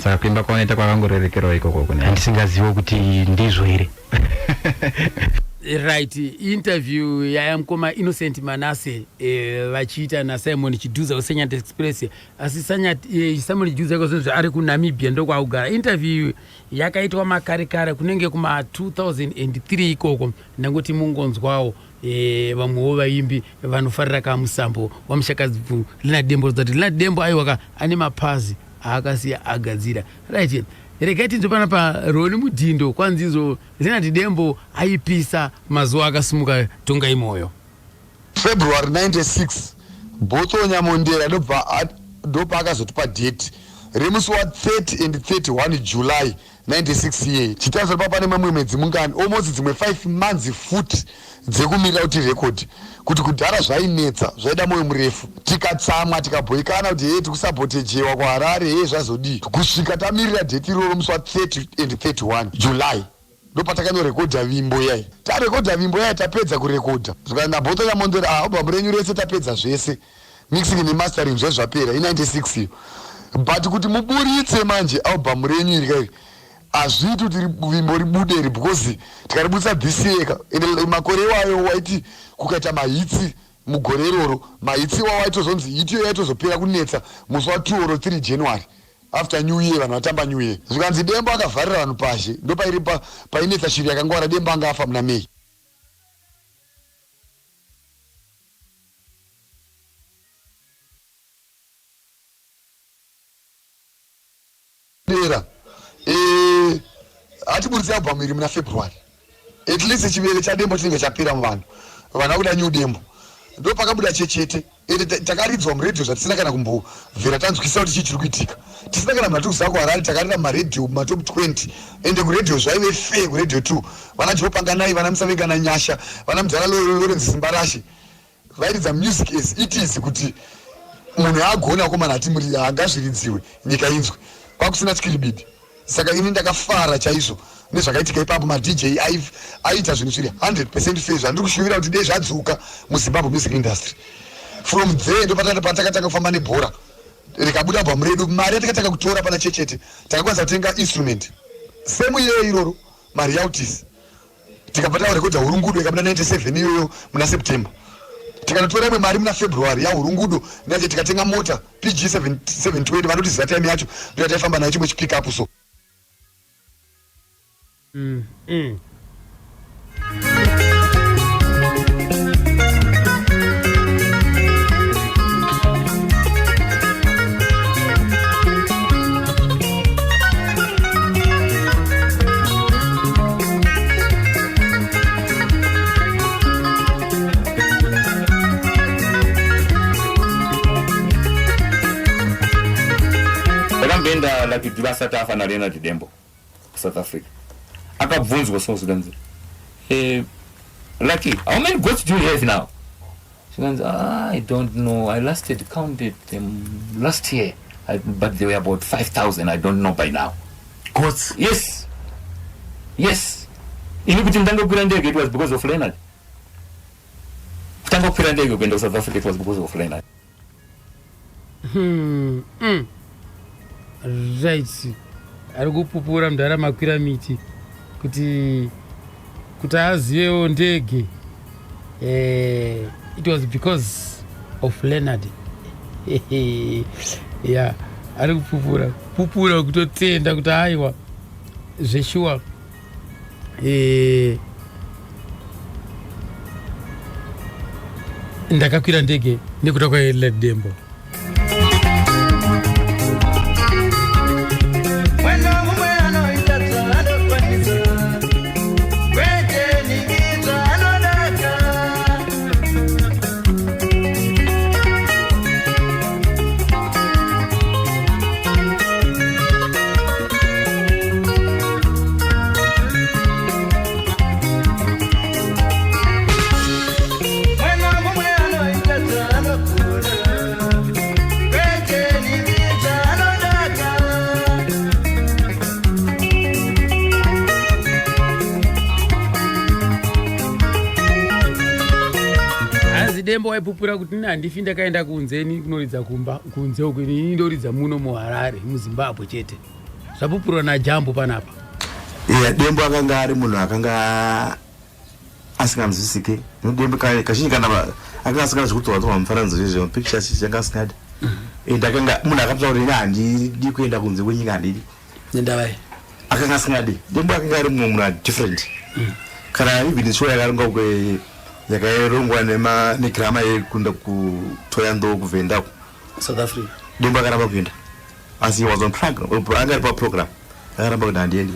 Saka kuimba kwaoneta kwakangorerekerwa ikoko kune. Handisingazivo kuti ndizvo here. Right, interview ya mkoma Innocent Manase vachiita na Simon Chiduza uSenyata Express. Asi Simon Chiduza kozonzo ari ku Namibia ndo kwaugara. Interview yakaitwa makarekare kunenge kuma 2003 ikoko ndangoti mungonzwawo vamwewo vaimbi vanofarira kamusambo wamushakadzi Leonard Dembo zati Leonard Dembo aiwaka ane mapazi aakasiya agadzira. Right, regai tinzwe panapa Roni Mudhindo kwanzizo Leonard Dembo aipisa mazuva akasimuka tonga imoyo. February 96 Botho Nyamondera ndopa akazotipa date remusi wa 30 and 31 July 96 year chitazo papa nemamwe mwedzi mungani almost dzimwe 5 months futi dzekumirira kuti record kuti kudhara zvainetsa zvaida moyo murefu tikatsamwa tikabhoikana kuti hey tikusabotejewa kwaHarare zvazodii kusvika tamirira date iroro musi wa 30 and 31 July ndopatakanyorekodha vimbo yai tarekodha vimbo yai tapedza kurekodha zvikana Botho Nyamondera album renyu rese tapedza zvese mixing nemastering zvezvapera i96 iyo but kuti muburitse manje album renyu iri azviti kuti vimbo ribude because tikaribudisa this year ende makore wayo waiti kukaita mahitsi mugore iroro mahitsi wawaitozonzi hitiyo yaitozopera kunetsa musi wa 2 or 3 January after new year vanhu vatamba new year zvikanzi Dembo akavharira vanhu pashe ndo pairi painetsa shiri yakangwara Dembo anga afa muna May. Atiburitse album iri muna February at least chivere cha Dembo chinenge chapera muvanhu vana kuda new Dembo ndo pakabuda chechete ende takaridzwa muradio zvatisina kana kumbovhera tanzwisa kuti chii chiri kuitika tisina kana mnatikuziva kuHarare takarira maradio matop 20 ende kuradio zvaive fair kuradio 2 vana Jopanganai vana Musavenga na Nyasha vana Mudhara Lawrence Zimbarashi vairidza music as it is kuti munhu agona komana ati muri angazviridziwe nyika inzwe kwakusina chikiribidi saka ini ndakafara chaizvo nezvakaitika ipapo madj aita zvinhu zviri 100% fair zvandiri kushuvira kuti dei zvadzuka muZimbabwe music industry from there ndo patakatanga kufamba nebhora rikabuda album redu mari yatakatanga kutora pana chechete takakwanisa kutenga instrument same year iroro mari yautis tikapata rekodha hurungudo ikabuda 97 iyoyo muna September tikanotora imwe mari muna February yahurungudo ndache tikatenga mota PG 720 vanoti zita time yacho ndo taifamba nayo chimwe chipick up so Ndakambenda like divasati afa na Leonard Dembo South Africa akabvunzwa so zvikanzi Lucky, how many goats do you have now? Zvikanzi I don't know, I last had counted them last year but they were about 5,000. I don't know by now. Goats? Yes ini kuti ndangokwira ndege it was because of Leonard. Kutanga kukwira ndege kuenda South Africa it was because of Leonard. Right, ari kupupura mudhara makwira miti kuti azivewo ndege it was because of Leonard. Yeah, ari kupupura kutotenda kuti aiwa zveshuwa ndakakwira ndege nekuda kwaLeonard Dembo. dembo waipupura kuti nini handifi ndakaenda kunzeni kunoridza kumba kunze uku ini ndoridza muno muHarare muZimbabwe chete zvapupurwa naJambo panapa. Dembo akanga ari munhu akanga asingamzwisike dembo kazhinji kana akanga asingazokutora mufananidzo zvezvo pictures changa asingadi ndakanga munhu akataura kuti handidi kuenda kunze kwenyika handidi nendavai akanga asingadi dembo akanga ari mumwe munhu different kana even show yakarongwa yakarongwa negrama yekunda kutoya ndo kuvenda South Africa dembo akaramba kuenda asi he was on program anga ari paprogram akaramba kuti handiendi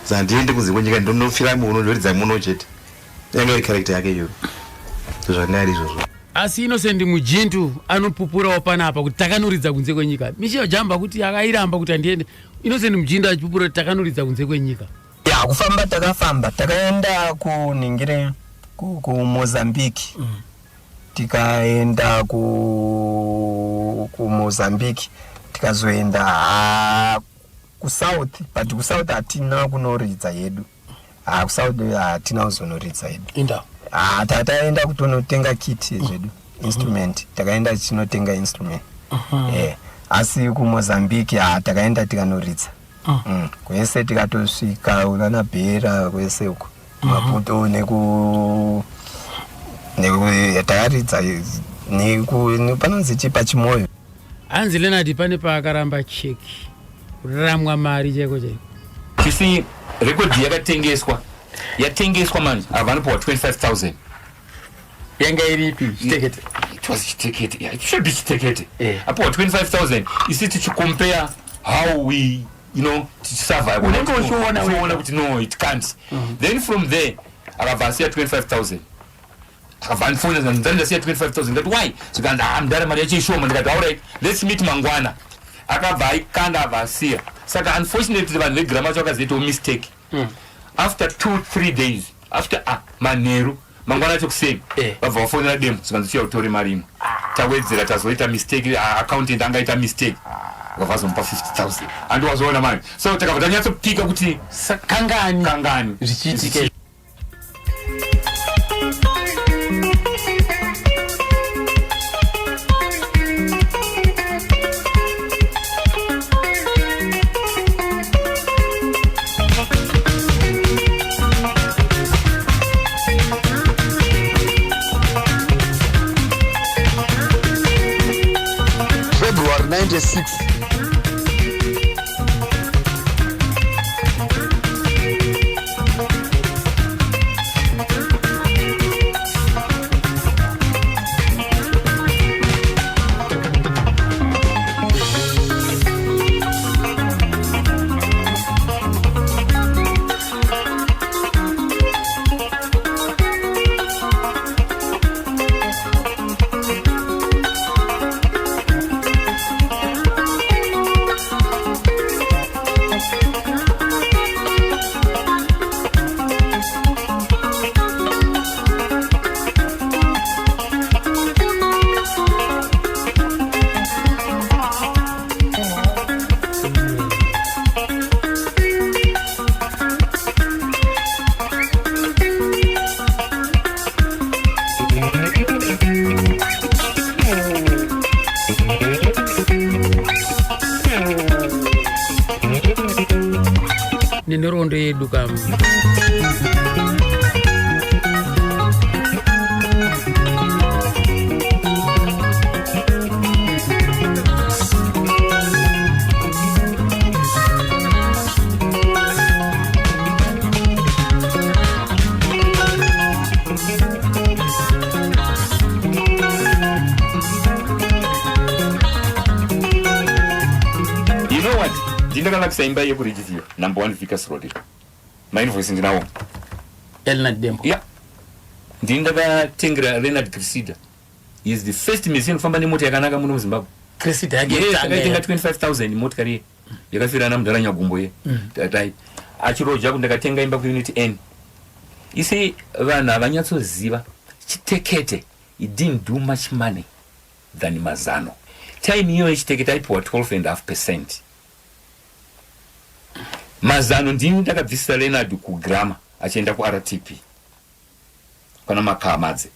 zandiende kunze kwenyika ndinofira muno ndoridza muno chete yanga iri character yake iyoyo zvangari izvozvo asi Innocent Mujintu anopupurawo panapa kuti takanoridza kunze kwenyika Michel Jamba kuti akairamba kuti andiende Innocent Mujintu achipupura kuti takanoridza kunze kwenyika kufamba takafamba takaenda kuningire kuMozambique tikaenda kuMozambique tikazoenda kuSouth but kuSouth hatina kunoridza yedu kuSouth hatina kuzonoridza yedu tataenda kutonotenga kit zvedu instrument takaenda chinotenga instrument asi kuMozambique takaenda tikanoridza kwese tikatosvika unana bhera kwese uko Maputo takaridza panonzi chipa chimoyo hanzi Leonard pane paakaramba cheki kuramwa mari chaiko chaiko chisi rekodhi yatengeswa manje avanopiwa 25,000 yanga iripi chitekete it was chitekete it should be chitekete apiwa 25,000 isi tichikompare how we survive unoona kuti no it can't then from there akabva asiya 25,000 akabva andifona ndandasiya 25,000 ndati why zvikandi mudare mari yacho ishoma ndikati alright let's meet mangwana akabva aikanda abva asiya saka unfortunately vanhu vegrama vacho vakazoitawo mistake after 2-3 days after manheru mangwana acho kuseni vabva vafonera demo zikanzi utore mari imwe tawedzera tazoita mistake accountant angaita mistake vavazomupa 50,000 andiwazoona mari so takabva tanyatsopika kuti kangani zvichiitike February 96 nenhoroondo yedu kam ndakana kusaimba yekuregister number 1 Vickers Road mainvoice ndinawo Leonard Dembo ndini ndakatengera Leonard Cressida is the first musician kufamba nemota yakanaka muno muZimbabwe. Cressida akaitenga 25,000 motikari yakafira namudhara nyagumbo ye tatai achiroja kuti ndakatenga imba kuunit N isi vanhu havanyatsoziva chitekete it didn't do much money than mazano time iyoyo chitekete aipiwa 12.5%. mazano ndini ndakabvisira Leonard kugrama achienda kuRTP kana makamadze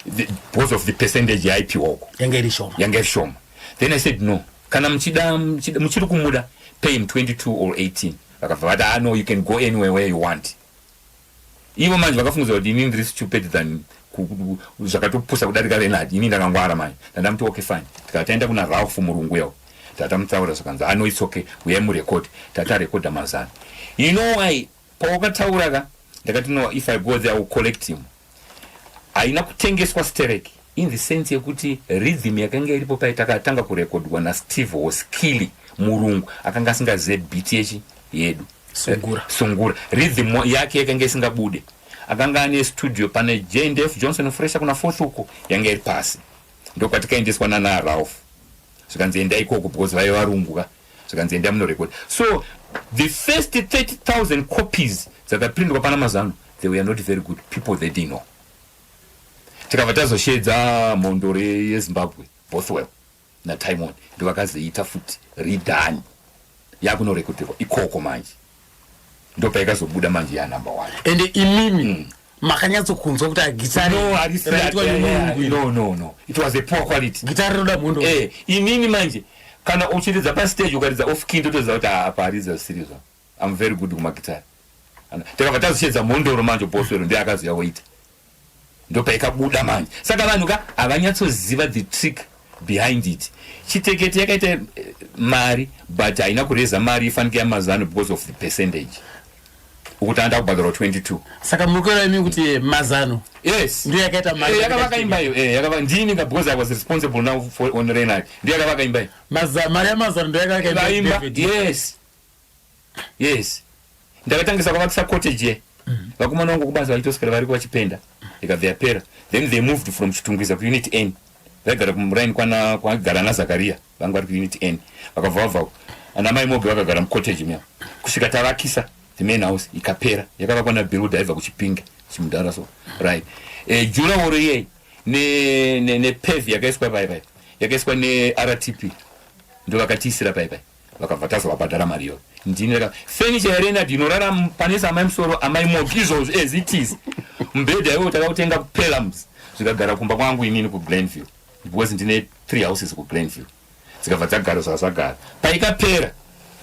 because of the percentage yaipiwako yanga iri shoma. Then I said no, kana muchiri kumuda, pay him 22 or 18. But I know you can go anywhere where you want. Ivo manje vakafunguza kuti ini ndiri stupid than zvakatopusa kudarika Renard, ini ndakangwara manje. Ndamuti okay fine. Tikataenda kuna Ralph murungu yao. Tatamutaura zvakanzi I know it's okay. We murecord. Tata record mazana. You know why? Pawakataura ndakati no, if I go there I will collect him. Aina kutengeswa stereki. In the sense yekuti rhythm yakanga iripo paitakatanga kurekodwa na Steve Oskili murungu akanga asingazive beat yedu sungura rhythm yake yakanga isingabude akanga ane studio pane JNDF Johnson Fresh kuna fourth uko yanga iri pasi ndokatikaendeswa na Ralph zvikanzienda ikoko because vai varunguka zvikanzienda muno record. So the first 30,000 copies dzakaprintwa pana mazano, they were not very good. People they didn't know. Tikavatazoshedza mondore yeZimbabwe Bothwell na Timon ndovakazoita futi redone yakunorekodherwa ikoko manje ndopaikazobuda manje ya number 1. And imimi makanyatsokunzwa kuti agitari no it was a poor quality gitari roda mundo imimi manje kana uchiridza pa stage ukaridza off key ndotoziva kuti apa aridza serious. I'm very good kumagitari. Tikavatazoshedza mondoro manje Bothwell ndiye akazoya waita ndopaikabuda manje. Saka vanhu avanyatsoziva the trick behind it. Chitekete yakaita mari but haina kureza mari ifanike yamazano because of the percentage. Ukuti anda kubhadhara 22. Saka mukora imi kuti mazano. Yes. Ndiye yakaita mari. Yakavaka imbayo. Yakavaka ndini because I was responsible now for on Renard. Ndiye yakavaka imbayo. Mari yamazano ndiye yakavaka imbayo. Yes. Ndakatangisa kwavakisa cottage ye. Vakomana vangu kubaza vaitoswera vari kuvachipenda ikabveyapera. Then they moved from Chitungwiza ku Unit N. Vagara kumuraini kwagara naZakaria vangu vari ku Unit N. Vakavhava anamai mobe vakagara mucottage mea kusvika tavakisa the main house ikapera yakavakwa nabuilder aibva kuChipinge chimudhara so right. Jurahoro iyei ne pave yakaiswa paipai yakaiswa neRTP ndovakatiisira paipai vakabva tazovabhadhara mari iyoyo. Ndini furniture yaRenard inorara panesa amai musoro amai mobi izvozvo as it is. Mbedha iwo takautenga kuPelhams zvikagara kumba kwangu inini kuGlenville because ndine 3 houses kuGlenville zikabva dzagara zvazvagara paikapera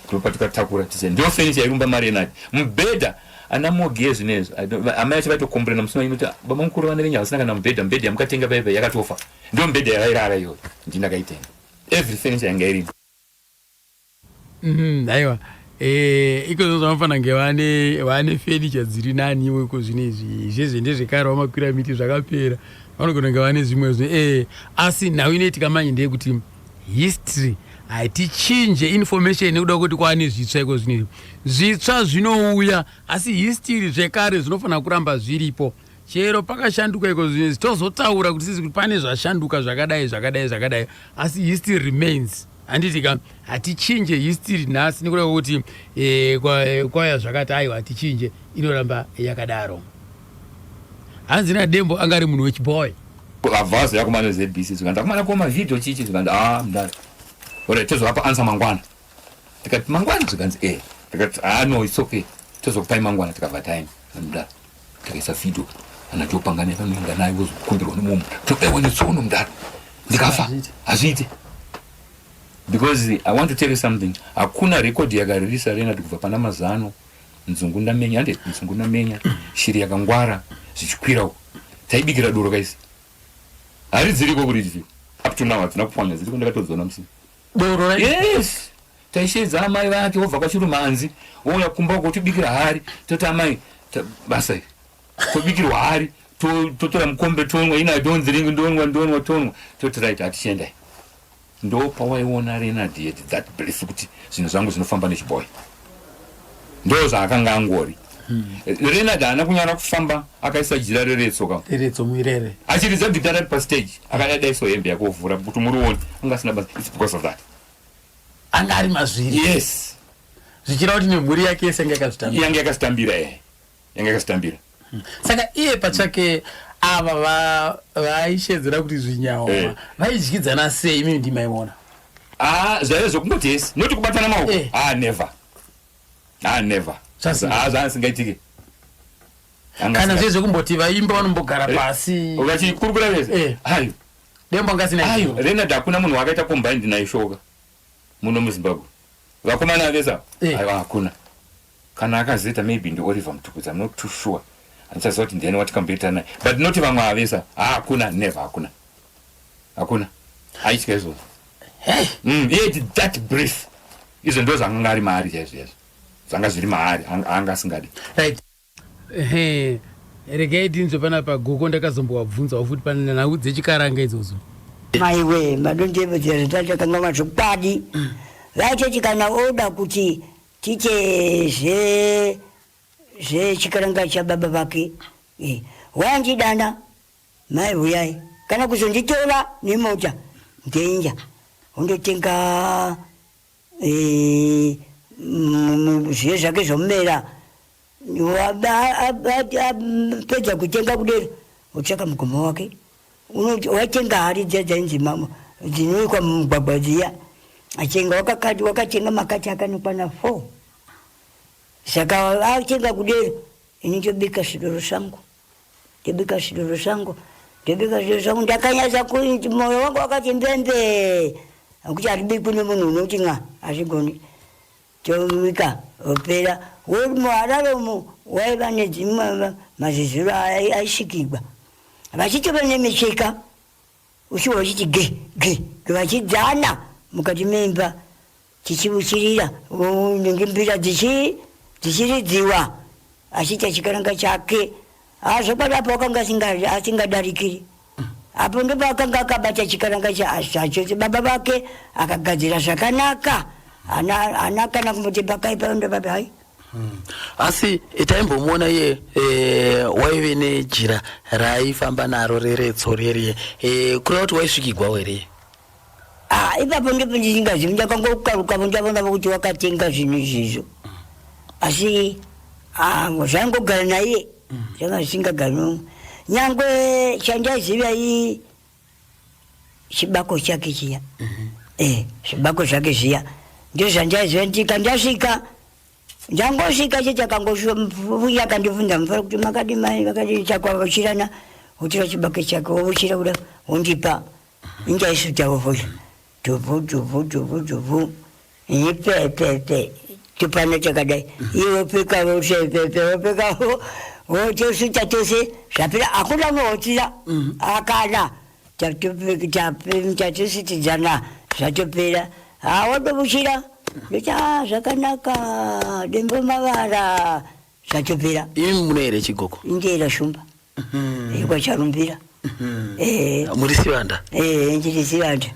ndopa tikatakura tiche ndio furniture yairumba maRenard. Mbedha ana mogi ezvinezvo amai acho vaitokombrena musina inoti baba mukuru vane venyaya vasina kana mbedha yamukatenga paipai yakatofa ndio mbedha yakairara iyoyo ndinakaitenga every furniture yanga irimo. Aiwa iko zvamafana nge vane furniture dziri nani iwe ko zvinezvi izvezvi ndezvekare wamakwira miti zvakapera vanogona kunge vane zvimwe asi nhau inoitika manje ndeyekuti history hatichinje information nekuda kuti kwaane zvitsva iko zvinezvi zvitsva zvinouya asi history zvekare zvinofana kuramba zviripo chero pakashanduka iko zvinezvi tozotaura kuti sisi kuti pane zvashanduka zvakadai asi history remains. Handitika hatichinje history nhasi nekuda kuti kwaya zvakati aiwa hatichinje inoramba yakadaro. Hanzina Dembo angari munhu wechiboy vavhazi yakomana ZBC zvikanda kumana koma video chichi zvikanda mudari ora tozovapa ansa mangwana tikati mangwana zvikanzi tikati no it's okay tozokupai mangwana tikabva time mudari tikaisa video anatopangana kanoenda naye wozokumbirwa nomumu tobewa netsono mudari ndikafa hazviiti. Because I want to tell you something. Hakuna record yakarelease Renard kubva pana mazano nzungu ndamenya ande nzungu ndamenya shiri yakangwara zvichikwira taibikira doro kaisi hari dziriko kuri view up to now hatina kupwanya dziriko ndakatodzona musi doro right. Yes taishedza amai vake wobva kwachirumanzi wouya kumba kotibikira hari toti amai basa tobikirwa hari totora mukombe tonwa ina don't drink ndonwa toti right hatichiendai ndo pawaiona Renard yet that belief kuti zvinhu zvangu zvinofamba nechiboy ndo zvaakanga angori. Renard haana kunyanya kufamba akaisa jira reretso muirere achiridza gitara pa stage akadaiso hembe yakovhura kuti murione angasina basa. It's because of that anga ari mazviri. Yes zvichira kuti nemhuri yake yese yanga yakastambira saka iye pachake ava vaishedzera kuti zvinyawa vaidyidzana sei imimi ndimaiona zvaive zvokungoti yes noti kubatana maoko never zvasingaitike kana zvezve kumboti vaimba vanombogara pasi ukachikurukura vese hayo dembo ngasina hayo Renard hakuna munhu wakaita combined naishoka muno muZimbabwe vakomana vesa hayo hakuna kana akazeta maybe ndi Oliver Mtukudzi I'm not too sure andichaziva kuti ndiani watikamboita naye but not vamwe avesa hakuna never hakuna aityika izvozvo iye that brief izvo ndo zvanga ari maari chaizvo zvanga zviri maari anga asingadi right regai tinzwe panapa Goko ndakazombovabvunzawo futi pana nhau dzechikaranga idzodzo maiwe madonjevedzeretatakanga mazvokwadi vaitoti kana oda kuti tite zvechikaranga chababa vake wandidana mai uyai kana kuzonditora nemota ndenja undotenga zviye zvake zvomera pedza kutenga kudero utsvaka mugoma wake watenga hari dziya dzainzi dzinoikwa mumugwagwa dziya atenga wakatenga makati akanokwana 4 saka atenga kudero ini ndobika zvidoro zvangu ndakanyasa kuti moyo wangu wakati mbembe akuti haribikwi nemunhu unoti nga hazvigoni tobika opera muhararomo waiva nedzimwe maziziro aisvikigwa vachitova nemicheka uchiwa uchiti ge vachidzana mukati memba tichiuchirira ngimbira dzichiridziwa achita chikaranga chake zvopadapo akanga asingadarikiri apo ndipo akanga akabata chikaranga chacho baba vake akagadzira zvakanaka anakana kumboti pakaipa ndobaba hai asi taimbomuona iye waive nejira raifamba naro reretso reriye kureva kuti waisvikigwawo here ipapo ndipo ndisingazivi ndakangokarukapo ndavona kuti wakatenga zvinhu izvizvo asi zvangogara naiye zvanga zvisingagari nomwe nyangwe chandaziva chibako chake chiya zvibako zvake zviya ndio zvandaziva ndika ndasvika ndangosvika chechakangovuya akandibvunza mufara kuti makadi mai vakati chakwavachirana utira chibake chake wovuchira kuda wondipa injaisutawo foyo tubvu ini pepepe tupana chakadai iwe pekawo sepepe wopekawo wotosuta tose zvapera hakuna muhotira akana chatusitidzana zvatopera wadovuchira ndoti zvakanaka dembo mavara zvatopera imi muno here Chigoko indeera shumba ikwacharumbira muri Sivanda ndiri Sivanda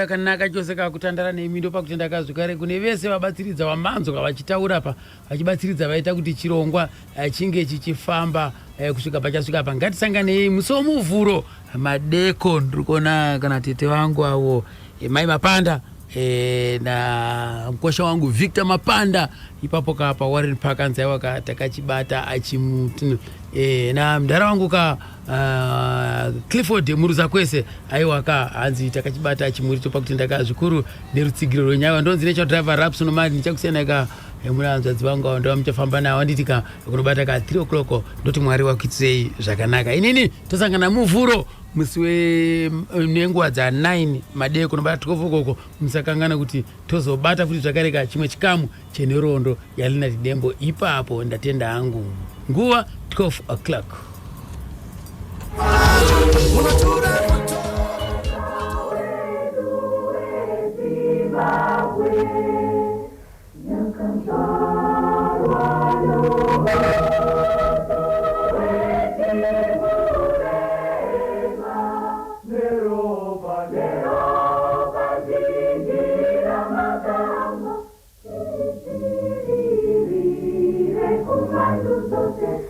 yakanaka chose kakutandara nemindo pakuti ndakazvikare kune vese vabatsiridza vamanzwa vachitaura pa vachibatsiridza vaita kuti chirongwa chinge chichifamba kusvika pachasvika pa ngatisanganei musi womuvhuro madeko ndiri kuona kana tete vangu avo mai Mapanda na mkosha wangu Victor Mapanda ipapo kapa Warren Park anzaiwa takachibata achimutu na mdara wangu ka Clifford Muruza kwese aiwaka hanzi takachibata achimurito pakuti ndakazvikuru nerutsigiro rwenyaya ndonzi necha driver raps nomari nichakusiyana ka muranzadzi vangu ndo muchafamba nawo nditika kunobata ka 3 o'clock ndoti Mwari wakuitirei zvakanaka inini tosangana muvhuro musi nenguva dza9 madeko kunobata 12 o'clock musakangana kuti tozobata futi zvakareka chimwe chikamu chenerondo yaLeonard Dembo ipapo ndatenda hangu nguva 12 o'clock. Yeah.